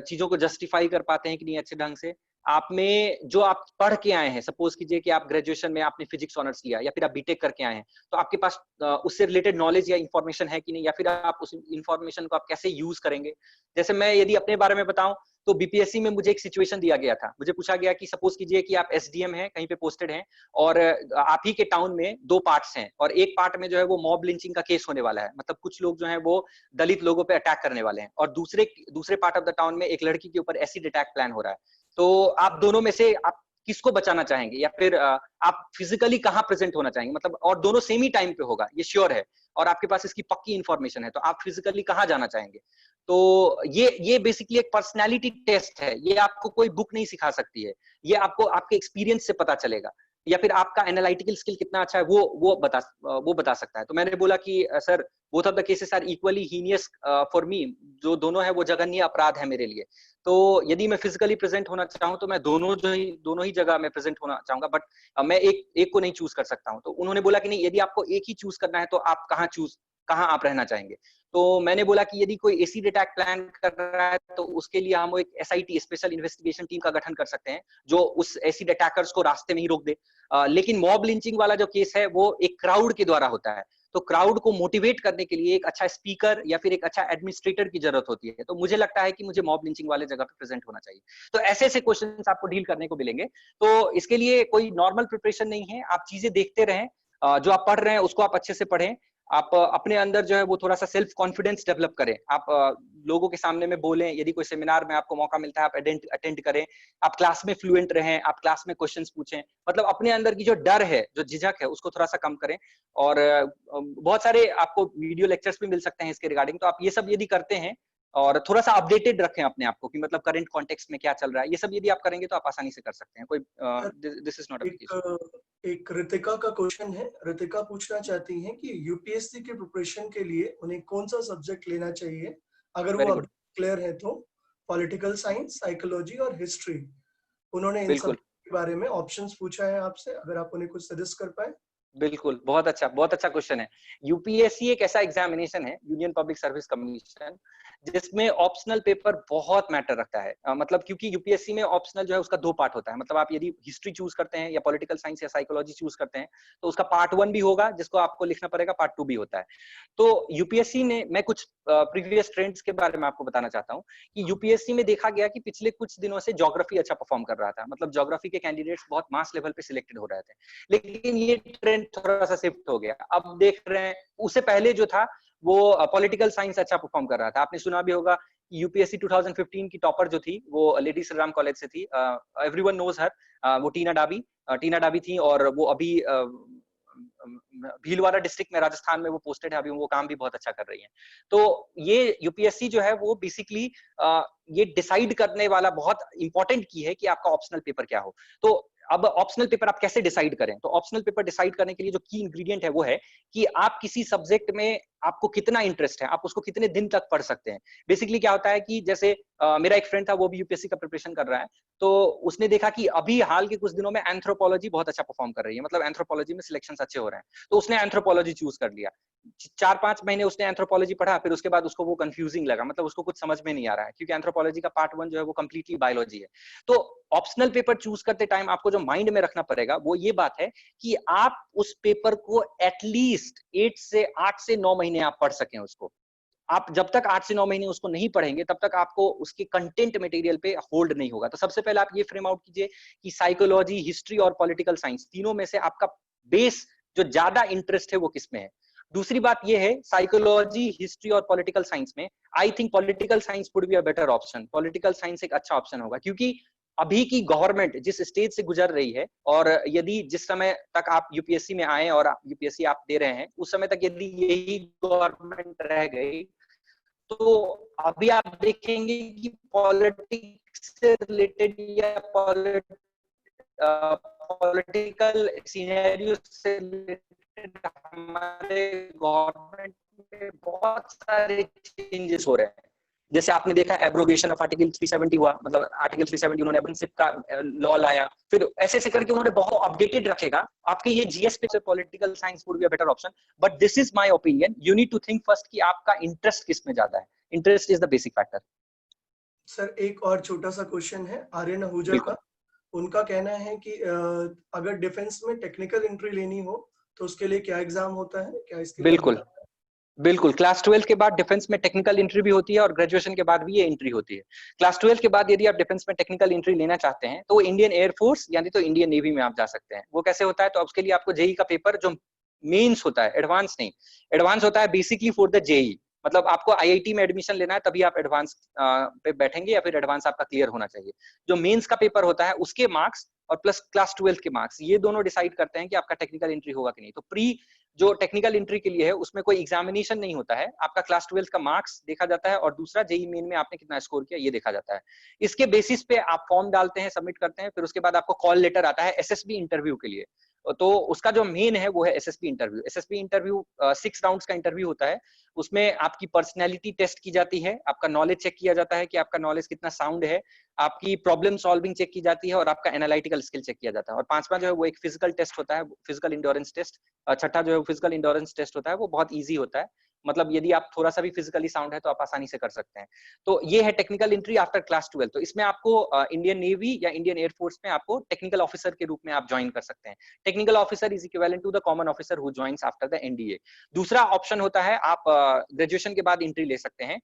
चीजों को जस्टिफाई कर पाते हैं कि नहीं अच्छे ढंग से, आप में जो आप पढ़ के आए हैं, सपोज कीजिए कि आप ग्रेजुएशन में आपने फिजिक्स ऑनर्स लिया या फिर आप बीटेक करके आए हैं, तो आपके पास उससे रिलेटेड नॉलेज या इंफॉर्मेशन है कि नहीं, या फिर आप उस इंफॉर्मेशन को आप कैसे यूज करेंगे। जैसे मैं यदि अपने बारे में बताऊं तो बीपीएससी में मुझे एक सिचुएशन दिया गया था, मुझे पूछा गया कि सपोज कीजिए कि आप एसडीएम हैं, कहीं पे पोस्टेड हैं और आप ही के टाउन में 2 पार्ट्स हैं और एक पार्ट में जो है वो मॉब लिंचिंग का केस होने वाला है, मतलब कुछ लोग जो है वो दलित लोगों पे अटैक करने वाले हैं, और दूसरे पार्ट ऑफ द टाउन में एक लड़की के ऊपर एसिड अटैक प्लान हो रहा है। तो आप दोनों में से आप किसको बचाना चाहेंगे, या फिर आप फिजिकली कहाँ प्रेजेंट होना चाहेंगे, मतलब और दोनों सेम ही टाइम पे होगा, ये श्योर है, और आपके पास इसकी पक्की इंफॉर्मेशन है, तो आप फिजिकली कहाँ जाना चाहेंगे। तो ये बेसिकली एक पर्सनालिटी टेस्ट है, ये आपको कोई बुक नहीं सिखा सकती है, ये आपको आपके एक्सपीरियंस से पता चलेगा, या फिर आपका एनालिटिकल स्किल कितना अच्छा है वो बता सकता है। तो मैंने बोला कि sir both of the cases are equally heinous for me, जो दोनों है वो जघन्य अपराध है मेरे लिए। तो यदि मैं फिजिकली प्रेजेंट होना चाहूँ तो मैं दोनों ही जगह में प्रेजेंट होना चाहूंगा, बट मैं एक को नहीं चूज कर सकता हूँ। तो उन्होंने बोला कि नहीं, यदि आपको एक ही चूज करना है तो आप कहाँ आप रहना चाहेंगे। तो मैंने बोला कि यदि कोई एसिड अटैक प्लान कर रहा है तो उसके लिए हम एक एसआईटी स्पेशल इन्वेस्टिगेशन टीम का गठन कर सकते हैं जो उस एसिड अटैकर्स को रास्ते में ही रोक दे। लेकिन मॉब लिंचिंग वाला जो केस है वो एक क्राउड के द्वारा होता है, तो क्राउड को मोटिवेट करने के लिए एक अच्छा स्पीकर या फिर एक अच्छा एडमिनिस्ट्रेटर की जरूरत होती है। तो मुझे लगता है कि मुझे मॉब लिंचिंग वाले जगह पे प्रेजेंट होना चाहिए। तो ऐसे ऐसे क्वेश्चंस आपको डील करने को मिलेंगे। तो इसके लिए कोई नॉर्मल प्रिपरेशन नहीं है, आप चीजें देखते रहें, जो आप पढ़ रहे हैं उसको आप अच्छे से पढ़ें, आप अपने अंदर जो है वो थोड़ा सा सेल्फ कॉन्फिडेंस डेवलप करें, आप लोगों के सामने में बोलें, यदि कोई सेमिनार में आपको मौका मिलता है आप अटेंड करें, आप क्लास में फ्लुएंट रहें, आप क्लास में क्वेश्चंस पूछें, मतलब अपने अंदर की जो डर है, जो झिझक है, उसको थोड़ा सा कम करें। और बहुत सारे आपको वीडियो लेक्चर्स भी मिल सकते हैं इसके रिगार्डिंग, तो आप ये सब यदि करते हैं और थोड़ा सा अपडेटेड रखें अपने आप को कि मतलब करंट कॉन्टेक्स्ट में क्या चल रहा है, ये सब यदि आप करेंगे तो आप आसानी से कर सकते हैं। कोई this is not a big issue.
एक रितिका का क्वेश्चन है। रितिका पूछना चाहती हैं कि यूपीएससी के प्रिपरेशन के लिए उन्हें कौन सा सब्जेक्ट लेना चाहिए अगर वो अब क्लियर है तो। पॉलिटिकल साइंस, साइकोलॉजी और हिस्ट्री, उन्होंने इन सब के बारे में ऑप्शंस पूछा है आपसे, अगर आप उन्हें कुछ सजेस्ट कर पाए।
बिल्कुल, बहुत अच्छा क्वेश्चन है। यूपीएससी एक ऐसा एग्जामिनेशन है, यूनियन पब्लिक सर्विस कमीशन, जिसमें ऑप्शनल पेपर बहुत मैटर रखता है। मतलब क्योंकि यूपीएससी में ऑप्शनल जो है उसका 2 पार्ट होता है, मतलब आप यदि हिस्ट्री चूज करते हैं या पॉलिटिकल साइंस या साइकोलॉजी चूज करते हैं तो उसका पार्ट 1 भी होगा जिसको आपको लिखना पड़ेगा, पार्ट 2 भी होता है। तो यूपीएससी ने, मैं कुछ प्रीवियस ट्रेंड्स के बारे में आपको बताना चाहता हूँ कि यूपीएससी में देखा गया कि पिछले कुछ दिनों से ज्योग्राफी अच्छा परफॉर्म कर रहा था, मतलब ज्योग्राफी के कैंडिडेट्स बहुत मास लेवल पे सिलेक्टेड हो रहे थे। लेकिन ये ट्रेंड थोड़ा सा शिफ्ट हो गया, अब देख रहे हैं उससे पहले जो था वो पॉलिटिकल साइंस अच्छा परफॉर्म कर रहा था। आपने सुना भी होगा यूपीएससी 2015 की टॉपर जो थी वो लेडी श्रीराम कॉलेज से थी, एवरीवन नोज हर, वो टीना डाबी थी, और वो अभी भीलवाड़ा डिस्ट्रिक्ट में राजस्थान में वो पोस्टेड है, अभी वो काम भी बहुत अच्छा कर रही है। तो ये यूपीएससी जो है वो बेसिकली ये डिसाइड करने वाला बहुत इंपॉर्टेंट की है कि आपका ऑप्शनल पेपर क्या हो। तो अब ऑप्शनल पेपर आप कैसे डिसाइड करें, तो ऑप्शनल पेपर डिसाइड करने के लिए जो की इंग्रेडिएंट है वो है कि आप किसी सब्जेक्ट में आपको कितना इंटरेस्ट है, आप उसको कितने दिन तक पढ़ सकते हैं। बेसिकली क्या होता है कि जैसे मेरा एक फ्रेंड था, वो भी यूपीएससी का प्रिपरेशन कर रहा है, तो उसने देखा कि अभी हाल के कुछ दिनों में एंथ्रोपोलॉजी बहुत अच्छा परफॉर्म कर रही है, मतलब एंथ्रोपोलॉजी में सिलेक्शन अच्छे हो रहे हैं, तो उसने एंथ्रोपोलॉजी चूज कर लिया। 4-5 महीने उसने एंथ्रोपोलॉजी पढ़ा, फिर उसके बाद उसको वो कंफ्यूजिंग लगा, मतलब उसको कुछ समझ में नहीं आ रहा है, क्योंकि एंथ्रोपोलॉजी का पार्ट 1 जो है वो कंप्लीटली बायोलॉजी है। तो ऑप्शनल पेपर चूज करते टाइम आपको जो माइंड में रखना पड़ेगा वो ये बात है कि आप उस पेपर को एटलीस्ट 8 से 9 महीने आप पढ़ सकें उसको। आप जब तक 8 से 9 महीने उसको नहीं पढ़ेंगे तब तक आपको उसके कंटेंट मटेरियल पे होल्ड नहीं होगा। तो सबसे पहले आप ये फ्रेम आउट कीजिए कि साइकोलॉजी, हिस्ट्री और पॉलिटिकल साइंस तीनों में से आपका बेस जो ज्यादा इंटरेस्ट है वो किसमें है। दूसरी बात ये है, साइकोलॉजी, हिस्ट्री और पॉलिटिकल साइंस में I think political science would be a better option. Political science एक अच्छा ऑप्शन होगा, क्योंकि अभी की गवर्नमेंट जिस स्टेज से गुजर रही है, और यदि जिस समय तक आप यूपीएससी में आए और यूपीएससी आप दे रहे हैं उस समय तक यदि यही गवर्नमेंट रह गई तो अभी आप देखेंगे कि पॉलिटिक्स से रिलेटेड या पॉलिटिकल सिनेरियो से रिलेटेड हमारे गवर्नमेंट में बहुत सारे चेंजेस हो रहे हैं। जैसे आपने देखा एब्रोगेशन ऑफ आर्टिकल 370 हुआ, मतलब आर्टिकल 370 उन्होंने अबनशिप का लॉ लाया, फिर ऐसे ऐसे करके उन्होंने बहुत अपडेटेड रखेगा आपके ये जीएस पे। Political science would be a better option, but this is my opinion, you need to think first कि आपका इंटरेस्ट किस में ज्यादा है। Interest is the basic factor.
Sir एक और छोटा सा क्वेश्चन है आर्यन आहूजा का। उनका कहना है कि अगर डिफेंस में टेक्निकल एंट्री लेनी हो तो उसके लिए क्या एग्जाम होता है, क्या इसके लिए?
बिल्कुल बिल्कुल, क्लास 12 के बाद डिफेंस में टेक्निकल एंट्री भी होती है और ग्रेजुएशन के बाद भी ये एंट्री होती है। क्लास 12 के बाद यदि आप डिफेंस में टेक्निकल एंट्री लेना चाहते हैं तो इंडियन एयरफोर्स यानी तो इंडियन नेवी में आप जा सकते हैं। वो कैसे होता है, तो उसके लिए आपको जेई का पेपर जो मेंस होता है, एडवांस नहीं, एडवांस होता है बेसिकली फॉर द जेई, मतलब आपको आईआईटी में एडमिशन लेना है तभी आप एडवांस पे बैठेंगे या फिर एडवांस आपका क्लियर होना चाहिए। जो मेंस का पेपर होता है उसके मार्क्स और प्लस क्लास 12 के मार्क्स, ये दोनों डिसाइड करते हैं कि आपका टेक्निकल एंट्री होगा कि नहीं। तो प्री जो टेक्निकल एंट्री के लिए है उसमें कोई एग्जामिनेशन नहीं होता है, आपका क्लास 12 का मार्क्स देखा जाता है और दूसरा जेई मेन में आपने कितना स्कोर किया ये देखा जाता है। इसके बेसिस पे आप फॉर्म डालते हैं, सबमिट करते हैं, फिर उसके बाद आपको कॉल लेटर आता है एसएसबी इंटरव्यू के लिए। तो उसका जो मेन है वो है SSB interview. SSB interview 6 rounds का इंटरव्यू होता है। उसमें आपकी पर्सनैलिटी टेस्ट की जाती है, आपका नॉलेज चेक किया जाता है कि आपका नॉलेज कितना साउंड है, आपकी प्रॉब्लम सॉल्विंग चेक की जाती है और आपका एनालिटिकल स्किल चेक किया जाता है। और पांचवा जो है वो एक फिजिकल टेस्ट होता है, फिजिकल इंड्योरेंस टेस्ट। छठा जो है फिजिकल इंड्योरेंस टेस्ट होता है, वो बहुत ईजी होता है, मतलब यदि आप थोड़ा सा भी फिजिकली साउंड है तो आप आसानी से कर सकते हैं। तो ये है टेक्निकल एंट्री आफ्टर क्लास 12। तो इसमें आपको इंडियन नेवी या इंडियन एयरफोर्स में आपको टेक्निकल ऑफिसर के रूप में आप ज्वाइन कर सकते हैं। Technical officer is equivalent to the common officer who joins after the NDA. दूसरा ऑप्शन होता है आप ग्रेजुएशन के बाद एंट्री ले सकते हैं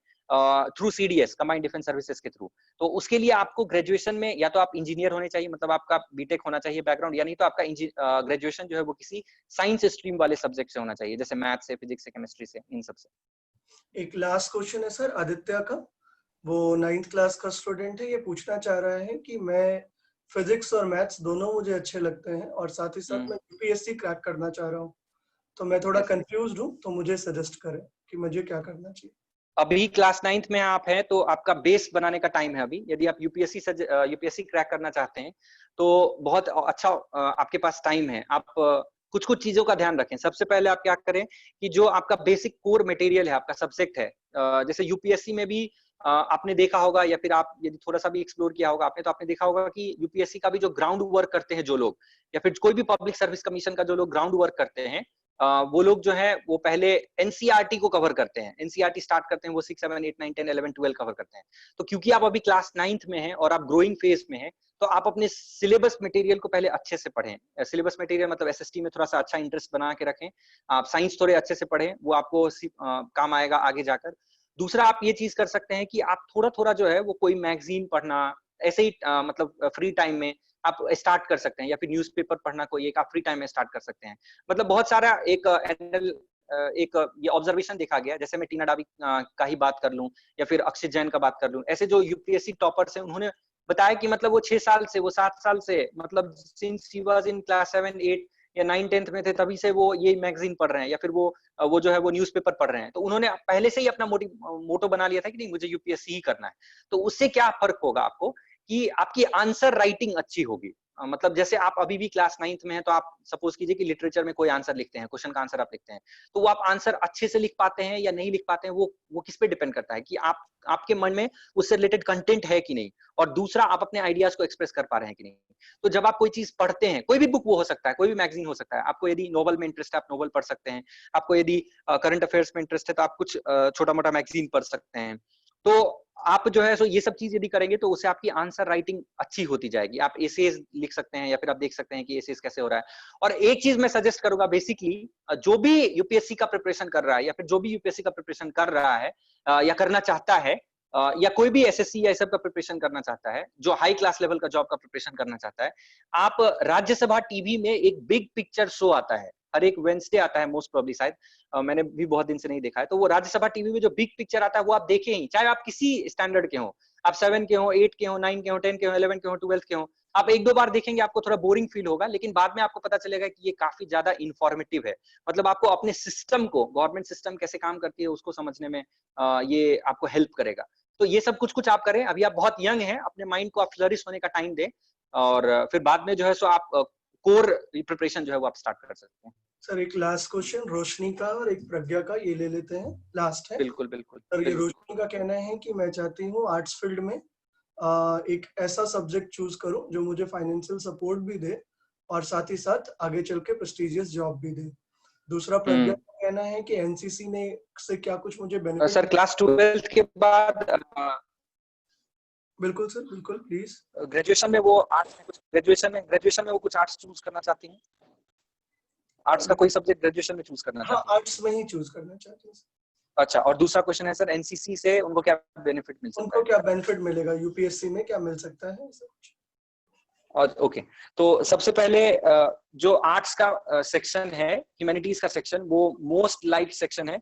through CDS, combined defence services के थ्रू। तो उसके लिए आपको ग्रेजुएशन में या तो आप इंजीनियर होने चाहिए, मतलब आपका बीटेक होना चाहिए बैकग्राउंड, या नहीं तो आपका ग्रेजुएशन जो है वो किसी साइंस स्ट्रीम वाले सब्जेक्ट से होना चाहिए, जैसे मैथ से, फिजिक्स से, केमिस्ट्री से, इन सब से।
एक लास्ट क्वेश्चन है सर आदित्य का, वो 9th क्लास का स्टूडेंट है। ये पूछना चाह रहा है कि मैं फिजिक्स और मैथ्स दोनों मुझे अच्छे लगते हैं और साथ ही साथ मैं यूपीएससी क्रैक करना चाह रहा हूँ, तो मैं थोड़ा कंफ्यूज्ड हूँ, तो मुझे सजेस्ट करें कि मुझे क्या करना चाहिए।
अभी क्लास 9th में आप हैं तो आपका बेस बनाने का टाइम है अभी। यदि आप यूपीएससी क्रैक करना चाहते हैं तो बहुत अच्छा आपके पास टाइम है। आप कुछ कुछ चीजों का ध्यान रखें। सबसे पहले आप क्या करें कि जो आपका बेसिक कोर मटेरियल है, आपका सब्जेक्ट है, जैसे यूपीएससी में भी आपने देखा होगा या फिर आप यदि थोड़ा सा भी एक्सप्लोर किया होगा आपने, तो आपने देखा होगा कि यूपीएससी का भी जो ग्राउंड वर्क करते हैं जो लोग, या फिर कोई भी पब्लिक सर्विस कमीशन का जो लोग ग्राउंड वर्क करते हैं, वो लोग जो है वो पहले एनसीईआरटी को कवर करते हैं। एनसीईआरटी स्टार्ट करते हैं वो 6, 7, 8, 9, 10, 11, 12 कवर करते हैं। तो क्योंकि आप अभी क्लास 9th में हैं और आप ग्रोइंग फेज में हैं, तो आप अपने सिलेबस मटेरियल को पहले अच्छे से पढ़ें। सिलेबस मटेरियल मतलब एसएसटी में थोड़ा सा अच्छा इंटरेस्ट बना के रखें। आप साइंस थोड़े अच्छे से पढ़ें, वो आपको काम आएगा आगे जाकर। दूसरा आप ये चीज कर सकते हैं कि आप थोड़ा थोड़ा जो है वो कोई मैगजीन पढ़ना, ऐसे ही मतलब फ्री टाइम में आप स्टार्ट कर सकते हैं, या फिर न्यूज़पेपर पढ़ना कोई एक आप फ्री टाइम में स्टार्ट कर सकते हैं। मतलब बहुत सारा एक ये ऑब्जर्वेशन देखा गया, जैसे मैं टीना डाबी का ही बात कर लूं या फिर अक्षित जैन का बात कर लूं, ऐसे जो यूपीएससी टॉपर्स हैं उन्होंने बताया कि मतलब वो 6 साल से, वो 7 साल से, मतलब since he was in class 7, 8 या 9, 10th में थे तभी से वो ये मैगजीन पढ़ रहे हैं, या फिर वो जो है वो न्यूज़पेपर पढ़ रहे हैं। तो उन्होंने पहले से ही अपना मोटो बना लिया था कि नहीं मुझे यूपीएससी ही करना है। तो उससे क्या फर्क होगा आपको कि आपकी आंसर राइटिंग अच्छी होगी। मतलब जैसे आप अभी भी क्लास 9th में हैं तो आप सपोज कीजिए कि लिटरेचर में कोई आंसर लिखते हैं, क्वेश्चन का आंसर आप लिखते हैं, तो वो आप आंसर अच्छे से लिख पाते हैं या नहीं लिख पाते हैं, वो किस पे डिपेंड करता है कि आपके मन में उससे रिलेटेड कंटेंट है कि नहीं, और दूसरा आप अपने आइडियाज को एक्सप्रेस कर पा रहे हैं कि नहीं। तो जब आप कोई चीज पढ़ते हैं, कोई भी बुक वो हो सकता है, कोई भी मैगजीन हो सकता है, आपको यदि नोवेल में इंटरेस्ट है आप नोवेल पढ़ सकते हैं, आपको यदि करंट अफेयर्स में इंटरेस्ट है तो आप कुछ छोटा मोटा मैगजीन पढ़ सकते हैं। तो आप जो है सो ये सब चीज यदि करेंगे तो उससे आपकी आंसर राइटिंग अच्छी होती जाएगी। आप एसेज लिख सकते हैं या फिर आप देख सकते हैं कि एसेज कैसे हो रहा है। और एक चीज मैं सजेस्ट करूंगा, बेसिकली जो भी यूपीएससी का प्रिपरेशन कर रहा है या फिर जो भी यूपीएससी का प्रिपरेशन कर रहा है या करना चाहता है, या कोई भी एसएससी या सब का प्रिपरेशन करना चाहता है, जो हाई क्लास लेवल का जॉब का प्रिपरेशन करना चाहता है, आप राज्यसभा टीवी में एक बिग पिक्चर शो आता है, हर एक वेंसडे आता है मोस्ट प्रोबेबली, शायद मैंने भी बहुत दिन से नहीं देखा है। तो वो राज्यसभा टीवी में जो बिग पिक्चर आता है वो आप देखें ही, चाहे आप किसी स्टैंडर्ड के हो, आप 7 के हो, 8 के हो, 9 के हो, 10 के हो, 11 के हो, 12 के हो, आप 1-2 बार देखेंगे आपको थोड़ा बोरिंग फील होगा, लेकिन बाद में आपको पता चलेगा कि ये काफी ज्यादा इंफॉर्मेटिव है। मतलब आपको अपने सिस्टम को, गवर्नमेंट सिस्टम कैसे काम करती है उसको समझने में ये आपको हेल्प करेगा। तो ये सब कुछ कुछ आप करें। अभी आप बहुत यंग हैं, अपने माइंड को आप फ्लरिश होने का टाइम दें, और फिर बाद में जो है सो आप कोर प्रिपरेशन जो है वो आप स्टार्ट कर सकते हैं।
सर एक लास्ट क्वेश्चन रोशनी का और एक प्रज्ञा का, ये ले लेते हैं, लास्ट है।
बिल्कुल बिल्कुल
सर ये
बिल्कुल।
रोशनी का कहना है कि मैं चाहती हूँ आर्ट्स फील्ड में एक ऐसा सब्जेक्ट चूज करूं जो मुझे फाइनेंशियल सपोर्ट भी दे और साथ ही साथ आगे चल के प्रेस्टिजियस जॉब भी दे। दूसरा प्रज्ञा का कहना है कि एनसीसी ने से क्या कुछ मुझे बेनिफिट।
सर क्लास 12 के बाद
बिल्कुल सर, बिल्कुल, प्लीज।
ग्रेजुएशन में वो आर्ट्स में कुछ ग्रेजुएशन में वो कुछ आर्ट्स चूज करना चाहती हैं, आर्ट्स का कोई सब्जेक्ट ग्रेजुएशन में चूज करना
हाँ,
चाहती हैं?
आर्ट्स में ही चूज करना चाहते हैं।
अच्छा, और दूसरा क्वेश्चन है सर, एनसीसी से उनको क्या बेनिफिट मिल सकता
उनको
है?
क्या बेनिफिट मिलेगा, यूपीएससी में क्या मिल सकता है, ऐसा कुछ?
और ओके, तो सबसे पहले जो आर्ट्स का सेक्शन है, ह्यूमैनिटीज का सेक्शन, वो मोस्ट लाइक सेक्शन है।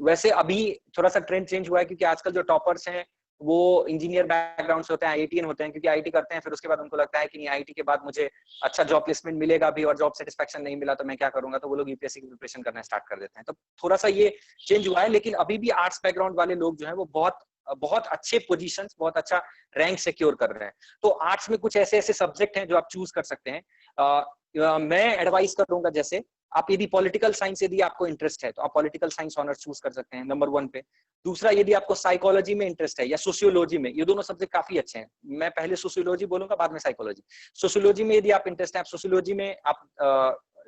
वैसे अभी थोड़ा सा ट्रेंड चेंज हुआ है, क्योंकि आजकल जो टॉपर्स हैं वो इंजीनियर बैकग्राउंड से होते हैं, आईआईटीएन होते हैं, क्योंकि आईआईटी करते हैं, फिर उसके बाद उनको लगता है कि नहीं, आईआईटी के बाद मुझे अच्छा जॉब प्लेसमेंट मिलेगा भी और जॉब सेटिस्फेक्शन नहीं मिला तो मैं क्या करूंगा, तो वो लोग यूपीएससी की प्रिपरेशन करना स्टार्ट कर देते हैं। तो थोड़ा सा ये चेंज हुआ है, लेकिन अभी भी आर्ट्स बैकग्राउंड वाले लोग जो है वो बहुत अच्छे पोजीशंस, बहुत अच्छा रैंक सिक्योर कर रहे हैं। तो आर्ट्स में कुछ ऐसे ऐसे सब्जेक्ट हैं जो आप चूज कर सकते हैं। मैं एडवाइस करूंगा, जैसे आप यदि पॉलिटिकल साइंस यदि आपको इंटरेस्ट है तो आप पॉलिटिकल साइंस ऑनर्स चूज कर सकते हैं, नंबर 1 पे। दूसरा, यदि आपको साइकोलॉजी में इंटरेस्ट है या सोशियोलॉजी में, ये दोनों सब्जेक्ट काफी अच्छे हैं। मैं पहले सोशियोलॉजी बोलूंगा, बाद में साइकोलॉजी। सोशियोलॉजी में यदि आप इंटरेस्ट है, आप सोशियोलॉजी में आप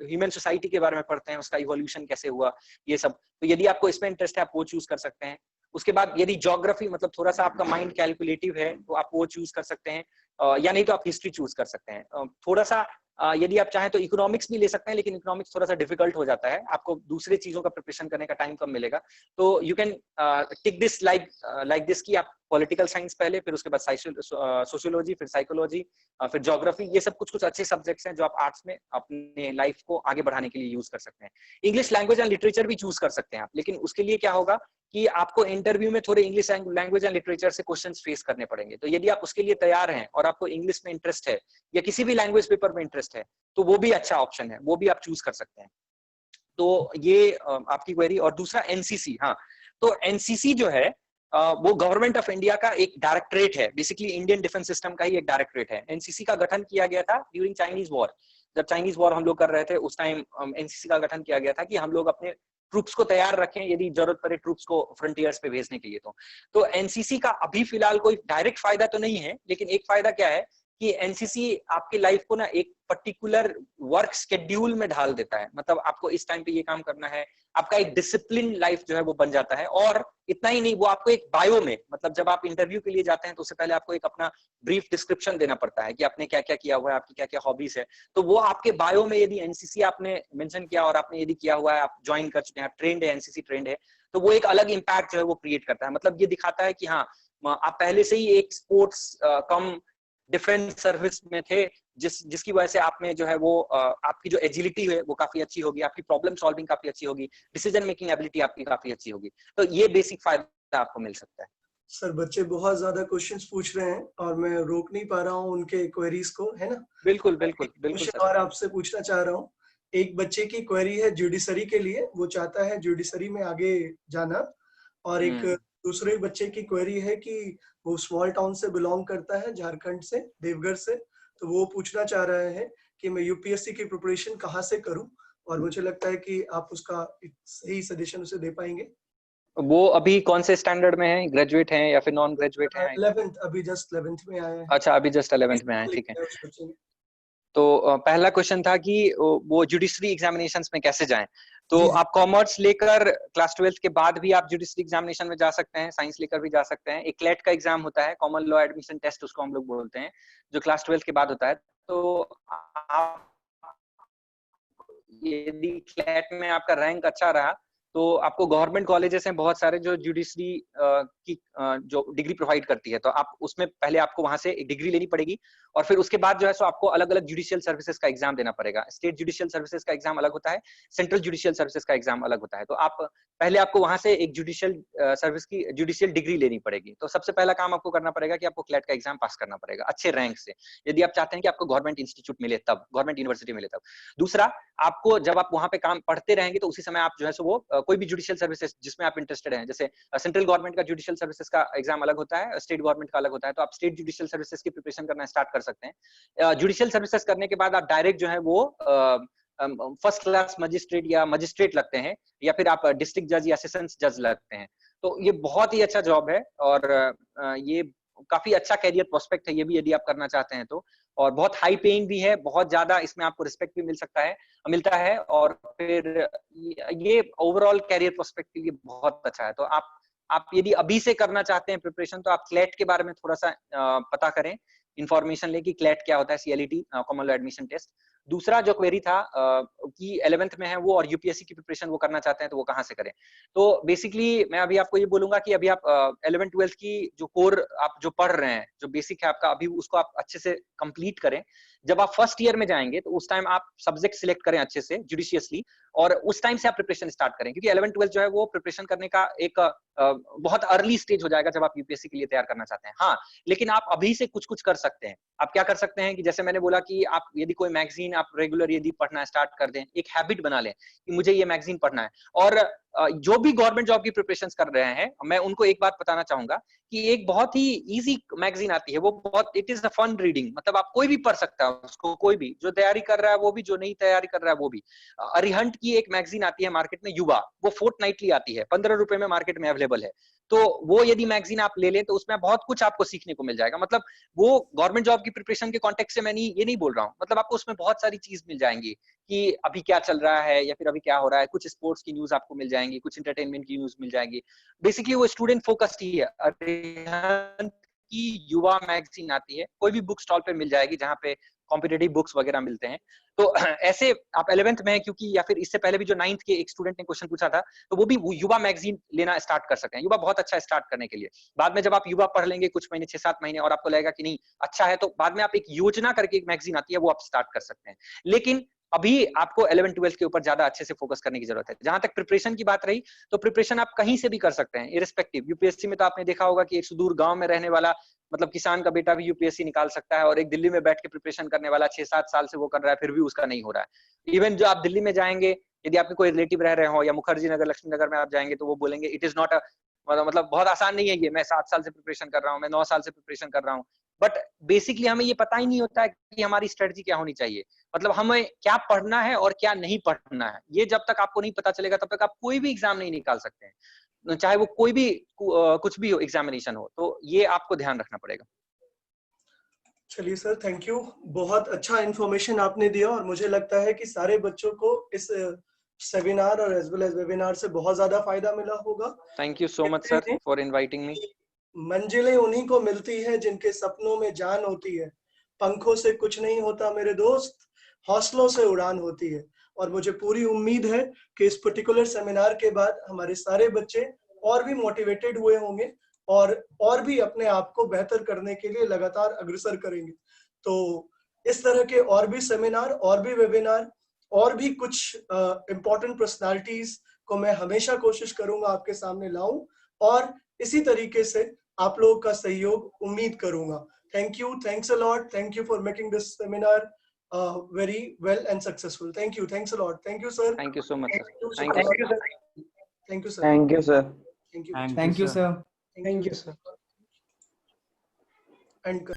ह्यूमन सोसाइटी के बारे में पढ़ते हैं, उसका इवोल्यूशन कैसे हुआ, ये सब। तो यदि आपको इसमें इंटरेस्ट है, आप वो चूज कर सकते हैं। उसके बाद यदि ज्योग्राफी, मतलब थोड़ा सा आपका माइंड कैलकुलेटिव है, तो आप वो चूज कर सकते हैं, या नहीं तो आप हिस्ट्री चूज कर सकते हैं। थोड़ा सा यदि आप चाहें तो इकोनॉमिक्स भी ले सकते हैं, लेकिन इकोनॉमिक्स थोड़ा सा डिफिकल्ट हो जाता है, आपको दूसरे चीजों का प्रिपरेशन करने का टाइम कम मिलेगा। तो you can tick this like this की आप पॉलिटिकल साइंस पहले, फिर उसके बाद सोशियोलॉजी, फिर साइकोलॉजी, फिर ज्योग्राफी, ये सब कुछ कुछ अच्छे सब्जेक्ट्स हैं जो आप आर्ट्स में अपने लाइफ को आगे बढ़ाने के लिए यूज कर सकते हैं। इंग्लिश लैंग्वेज एंड लिटरेचर भी चूज कर सकते हैं आप, लेकिन उसके लिए क्या होगा कि आपको इंटरव्यू में थोड़े इंग्लिश लैंग्वेज एंड लिटरेचर से क्वेश्चंस फेस करने पड़ेंगे। तो यदि आप उसके लिए तैयार हैं और आपको इंग्लिश में इंटरेस्ट है या किसी भी लैंग्वेज पेपर में इंटरेस्ट है, तो वो भी अच्छा ऑप्शन है, वो भी आप चूज कर सकते हैं। तो ये आपकी क्वेरी। और दूसरा एनसीसी, हाँ, तो एनसीसी जो है वो गवर्नमेंट ऑफ इंडिया का एक डायरेक्टरेट है, बेसिकली इंडियन डिफेंस सिस्टम का ही एक डायरेक्टरेट है। एनसीसी का गठन किया गया था ड्यूरिंग चाइनीज वॉर। जब चाइनीज वॉर हम लोग कर रहे थे, उस टाइम एनसीसी का गठन किया गया था कि हम लोग अपने ट्रूप्स को तैयार रखें यदि जरूरत पड़े ट्रूप्स को फ्रंटियर्स पे भेजने के लिए। तो एनसीसी का अभी फिलहाल कोई डायरेक्ट फायदा तो नहीं है, लेकिन एक फायदा क्या है कि एनसीसी आपकी लाइफ को ना एक पर्टिकुलर वर्क शेड्यूल में ढाल देता है। मतलब आपको इस टाइम पे ये काम करना है, आपका एक डिसिप्लिन लाइफ जो है वो बन जाता है। और इतना ही नहीं, वो आपको एक बायो में, मतलब जब आप इंटरव्यू के लिए जाते हैं तो उससे पहले आपको एक अपना ब्रीफ डिस्क्रिप्शन देना पड़ता है कि आपने क्या क्या किया हुआ है, आपकी क्या क्या हॉबीज है। तो वो आपके बायो में यदि एनसीसी आपने मेंशन किया और आपने यदि किया हुआ है, आप ज्वाइन कर चुके हैं, आप ट्रेंड है, एनसीसी ट्रेंड है, तो वो एक अलग इम्पैक्ट जो है वो क्रिएट करता है। मतलब ये दिखाता है कि हाँ, आप पहले से ही एक स्पोर्ट्स कम डिफेंस सर्विस में थे, जिसकी वजह से आप में जो है वो आपकी जो एजिलिटी है वो काफी अच्छी होगी, आपकी प्रॉब्लम सॉल्विंग काफी अच्छी होगी, डिसीजन मेकिंग एबिलिटी आपकी काफी अच्छी होगी। तो ये बेसिक फायदा आपको मिल सकता है।
सर, बच्चे बहुत ज्यादा क्वेश्चंस पूछ रहे हैं और मैं रोक नहीं पा रहा हूँ उनके क्वेरीज को, है ना?
बिल्कुल बिल्कुल बिल्कुल
क्वेश्चन
सर।
और आपसे पूछना चाह रहा हूँ। एक बच्चे की क्वेरी है जुडिशरी के लिए, वो चाहता है जुडिशरी में आगे जाना। और एक दूसरे बच्चे की क्वेरी है कि वो स्मॉल टाउन से बिलोंग करता है, झारखंड से, देवघर से। तो वो पूछना चाह रहे हैं कि मैं यूपीएससी की प्रिपरेशन कहाँ से करूं, और मुझे लगता है कि आप उसका एक सही सजेशन उसे दे पाएंगे।
वो अभी कौन से स्टैंडर्ड में है, ग्रेजुएट हैं या फिर नॉन ग्रेजुएट हैं?
11th, अभी जस्ट 11th में आए हैं।
अच्छा, अभी जस्ट 11th में आए, ठीक है।
उस बच्चे ने।
तो पहला क्वेश्चन था कि वो जुडिशरी एग्जामिनेशंस में कैसे जाएं। तो
जी, जी।
आप कॉमर्स लेकर क्लास 12th के बाद भी आप जुडिशरी एग्जामिनेशन में जा सकते हैं, साइंस लेकर भी जा सकते हैं। एक क्लेट का एग्जाम होता है, कॉमन लॉ एडमिशन टेस्ट उसको हम लोग बोलते हैं, जो क्लास 12th के बाद होता है। तो आप यदि क्लेट में आपका रैंक अच्छा रहा तो आपको गवर्नमेंट कॉलेजेस हैं बहुत सारे जो जुडिशरी की जो डिग्री प्रोवाइड करती है, तो आप उसमें पहले आपको वहां से एक डिग्री लेनी पड़ेगी और फिर उसके बाद जो है सो आपको अलग अलग जुडिशियल सर्विसेज का एग्जाम देना पड़ेगा। स्टेट जुडिशियल सर्विसेज का एग्जाम अलग होता है, सेंट्रल जुडिशियल सर्विसेज का एग्जाम अलग होता है। तो आप पहले आपको वहां से एक जुडिशियल सर्विस की जुडिशियल डिग्री लेनी पड़ेगी। तो सबसे पहला काम आपको करना पड़ेगा कि आपको क्लेट का एग्जाम पास करना पड़ेगा अच्छे रैंक से, यदि आप चाहते हैं कि आपको गवर्नमेंट इंस्टीट्यूट मिले तब, गवर्नमेंट यूनिवर्सिटी मिले तब। दूसरा, आपको जब आप वहां पे काम पढ़ते रहेंगे तो उसी समय आप जो है सो वो कोई भी जुडिशियल सर्विसेज जिसमें आप इंटरेस्टेड हैं, जैसे सेंट्रल गवर्नमेंट का जुडिशियल सर्विसेज का एग्जाम अलग होता है, स्टेट गवर्नमेंट का अलग होता है, तो आप स्टेट जुडिशियल सर्विसेज की प्रिपरेशन करना स्टार्ट कर सकते हैं। जुडिशियल सर्विसेज करने के बाद आप डायरेक्ट जो है वो फर्स्ट क्लास मजिस्ट्रेट या मजिस्ट्रेट लगते हैं, या फिर आप डिस्ट्रिक्ट जज या सेशंस जज लगते हैं। तो ये बहुत ही अच्छा जॉब है और ये काफी अच्छा कैरियर प्रोस्पेक्ट है ये भी, यदि आप करना चाहते हैं तो। और बहुत हाई पेइंग भी है, बहुत ज्यादा इसमें आपको रिस्पेक्ट भी मिलता है और फिर ये ओवरऑल कैरियर प्रोस्पेक्ट के लिए बहुत अच्छा है। तो आप
आप यदि अभी से करना चाहते हैं प्रिपरेशन, तो आप क्लेट के बारे में थोड़ा सा पता करें, इंफॉर्मेशन ले कि क्लेट क्या होता है, सीएलईटी कॉमन लॉ एडमिशन टेस्ट। दूसरा जो क्वेरी था कि 11th में है वो और यूपीएससी की प्रिपरेशन वो करना चाहते हैं तो वो कहाँ से करें। तो बेसिकली मैं अभी आपको ये बोलूंगा कि अभी आप 11th 12th की जो कोर आप जो पढ़ रहे हैं, जो बेसिक है आपका, अभी उसको आप अच्छे से कंप्लीट करें। जब आप फर्स्ट ईयर में जाएंगे तो उस टाइम आप सब्जेक्ट सिलेक्ट करें अच्छे से जुडिशियसली, और उस टाइम से आप प्रिपरेशन स्टार्ट करें, क्योंकि 11th 12th जो है वो प्रिपरेशन करने का एक बहुत अर्ली स्टेज हो जाएगा जब आप यूपीएससी के लिए तैयार करना चाहते हैं। हाँ, लेकिन आप अभी से कुछ कुछ कर सकते हैं। आप क्या कर सकते हैं कि जैसे मैंने बोला कि आप यदि कोई मैगजीन आप रेगुलर यदि पढ़ना स्टार्ट कर दें, एक हैबिट बना लें कि मुझे ये मैगजीन पढ़ना है। और जो भी गवर्नमेंट जॉब की प्रिपरेशन कर रहे हैं, मैं उनको एक बात बताना चाहूंगा कि एक बहुत ही इजी मैगजीन आती है, वो बहुत, it is a fun reading, मतलब आप कोई भी पढ़ सकता है उसको, कोई भी जो तैयारी कर रहा है वो भी, जो नहीं तैयारी कर रहा है वो भी। अरिहंत की एक मैगजीन आती है मार्केट में, युवा, वो फोर्टनाइटली आती है, 15 रुपए में मार्केट में अवेलेबल है। तो वो यदि मैगजीन आप ले लें तो उसमें बहुत कुछ आपको सीखने को मिल जाएगा। मतलब वो गवर्नमेंट जॉब की प्रिपरेशन के कॉन्टेक्स्ट से मैं ये नहीं बोल रहा हूँ, मतलब आपको उसमें बहुत सारी चीज मिल जाएंगी कि अभी क्या चल रहा है या फिर अभी क्या हो रहा है, कुछ स्पोर्ट्स की न्यूज आपको मिल जाएंगी, कुछ एंटरटेनमेंट की न्यूज मिल जाएंगी। बेसिकली वो स्टूडेंट फोकस्ड ही है। अरिहंत की युवा मैगजीन आती है, कोई भी बुक स्टॉल पे मिल जाएगी जहाँ पे कॉम्पिटेटिव बुक्स वगैरह मिलते हैं। तो ऐसे आप 11th में, क्योंकि या फिर इससे पहले भी जो 9th के एक स्टूडेंट ने क्वेश्चन पूछा था, तो वो भी युवा मैगजीन लेना स्टार्ट कर सकते हैं। युवा बहुत अच्छा स्टार्ट करने के लिए। बाद में जब आप युवा पढ़ लेंगे कुछ महीने, 6-7 महीने, और आपको लगेगा कि नहीं अच्छा है, तो बाद में आप एक योजना करके एक मैगजीन आती है वो आप स्टार्ट कर सकते हैं। लेकिन अभी आपको 11th 12th के ऊपर ज्यादा अच्छे से फोकस करने की जरूरत है। जहां तक प्रिपरेशन की बात रही, तो प्रिपरेशन आप कहीं से भी कर सकते हैं, इरिस्पेक्टिव। यूपीएससी में तो आपने देखा होगा कि एक सुदूर गांव में रहने वाला, मतलब किसान का बेटा भी यूपीएससी निकाल सकता है, और एक दिल्ली में बैठ के प्रिपरेशन करने वाला 6-7 साल से वो कर रहा है, फिर भी उसका नहीं हो रहा है। इवन जो आप दिल्ली में जाएंगे, यदि आपके कोई रिलेटिव रह रहे हो या मुखर्जी नगर, लक्ष्मी नगर में आप जाएंगे, तो वो बोलेंगे इट इज नॉट अ, मतलब बहुत आसान नहीं है ये, मैं 7 साल से प्रिपरेशन कर रहा हूँ, मैं 9 साल से प्रिपरेशन कर रहा हूँ। बट बेसिकली हमें ये पता ही नहीं होता है कि हमारी स्ट्रेटजी क्या होनी चाहिए, मतलब हमें क्या पढ़ना है और क्या नहीं पढ़ना है। ये जब तक आपको नहीं पता चलेगा तब तक आप कोई भी एग्जाम नहीं निकाल सकते हैं, चाहे वो कोई भी कुछ भी हो, एग्जामिनेशन हो। तो ये आपको ध्यान रखना पड़ेगा।
चलिए सर, थैंक यू, बहुत अच्छा इन्फॉर्मेशन आपने दिया, और मुझे लगता है कि सारे बच्चों को इस सेमिनार और एज वेल एज वेबिनार से बहुत ज्यादा फायदा मिला होगा।
Thank you so much sir for inviting me.
मंजिलें उन्हीं को मिलती है जिनके सपनों में जान होती है। पंखों से कुछ नहीं होता मेरे दोस्त, हौसलों से उड़ान होती है। और मुझे पूरी उम्मीद है कि इस पर्टिकुलर सेमिनार के बाद हमारे सारे बच्चे और भी मोटिवेटेड हुए होंगे और भी अपने आप को बेहतर करने के लिए लगातार अग्रसर करेंगे। तो इस तरह के और भी सेमिनार, और भी वेबिनार, और भी कुछ इम्पोर्टेंट पर्सनालिटीज को मैं हमेशा कोशिश करूंगा आपके सामने लाऊं, और इसी तरीके से आप लोगों का सहयोग उम्मीद करूंगा। Thank you, thanks a lot, thank you for making this seminar very well and successful. Thank you, thanks a lot. Thank you sir.
Thank you so much sir.
Thank
thank
you
you.
thank you sir.
Thank you, sir.
Thank you.
Thank you, sir.
Thank you sir. And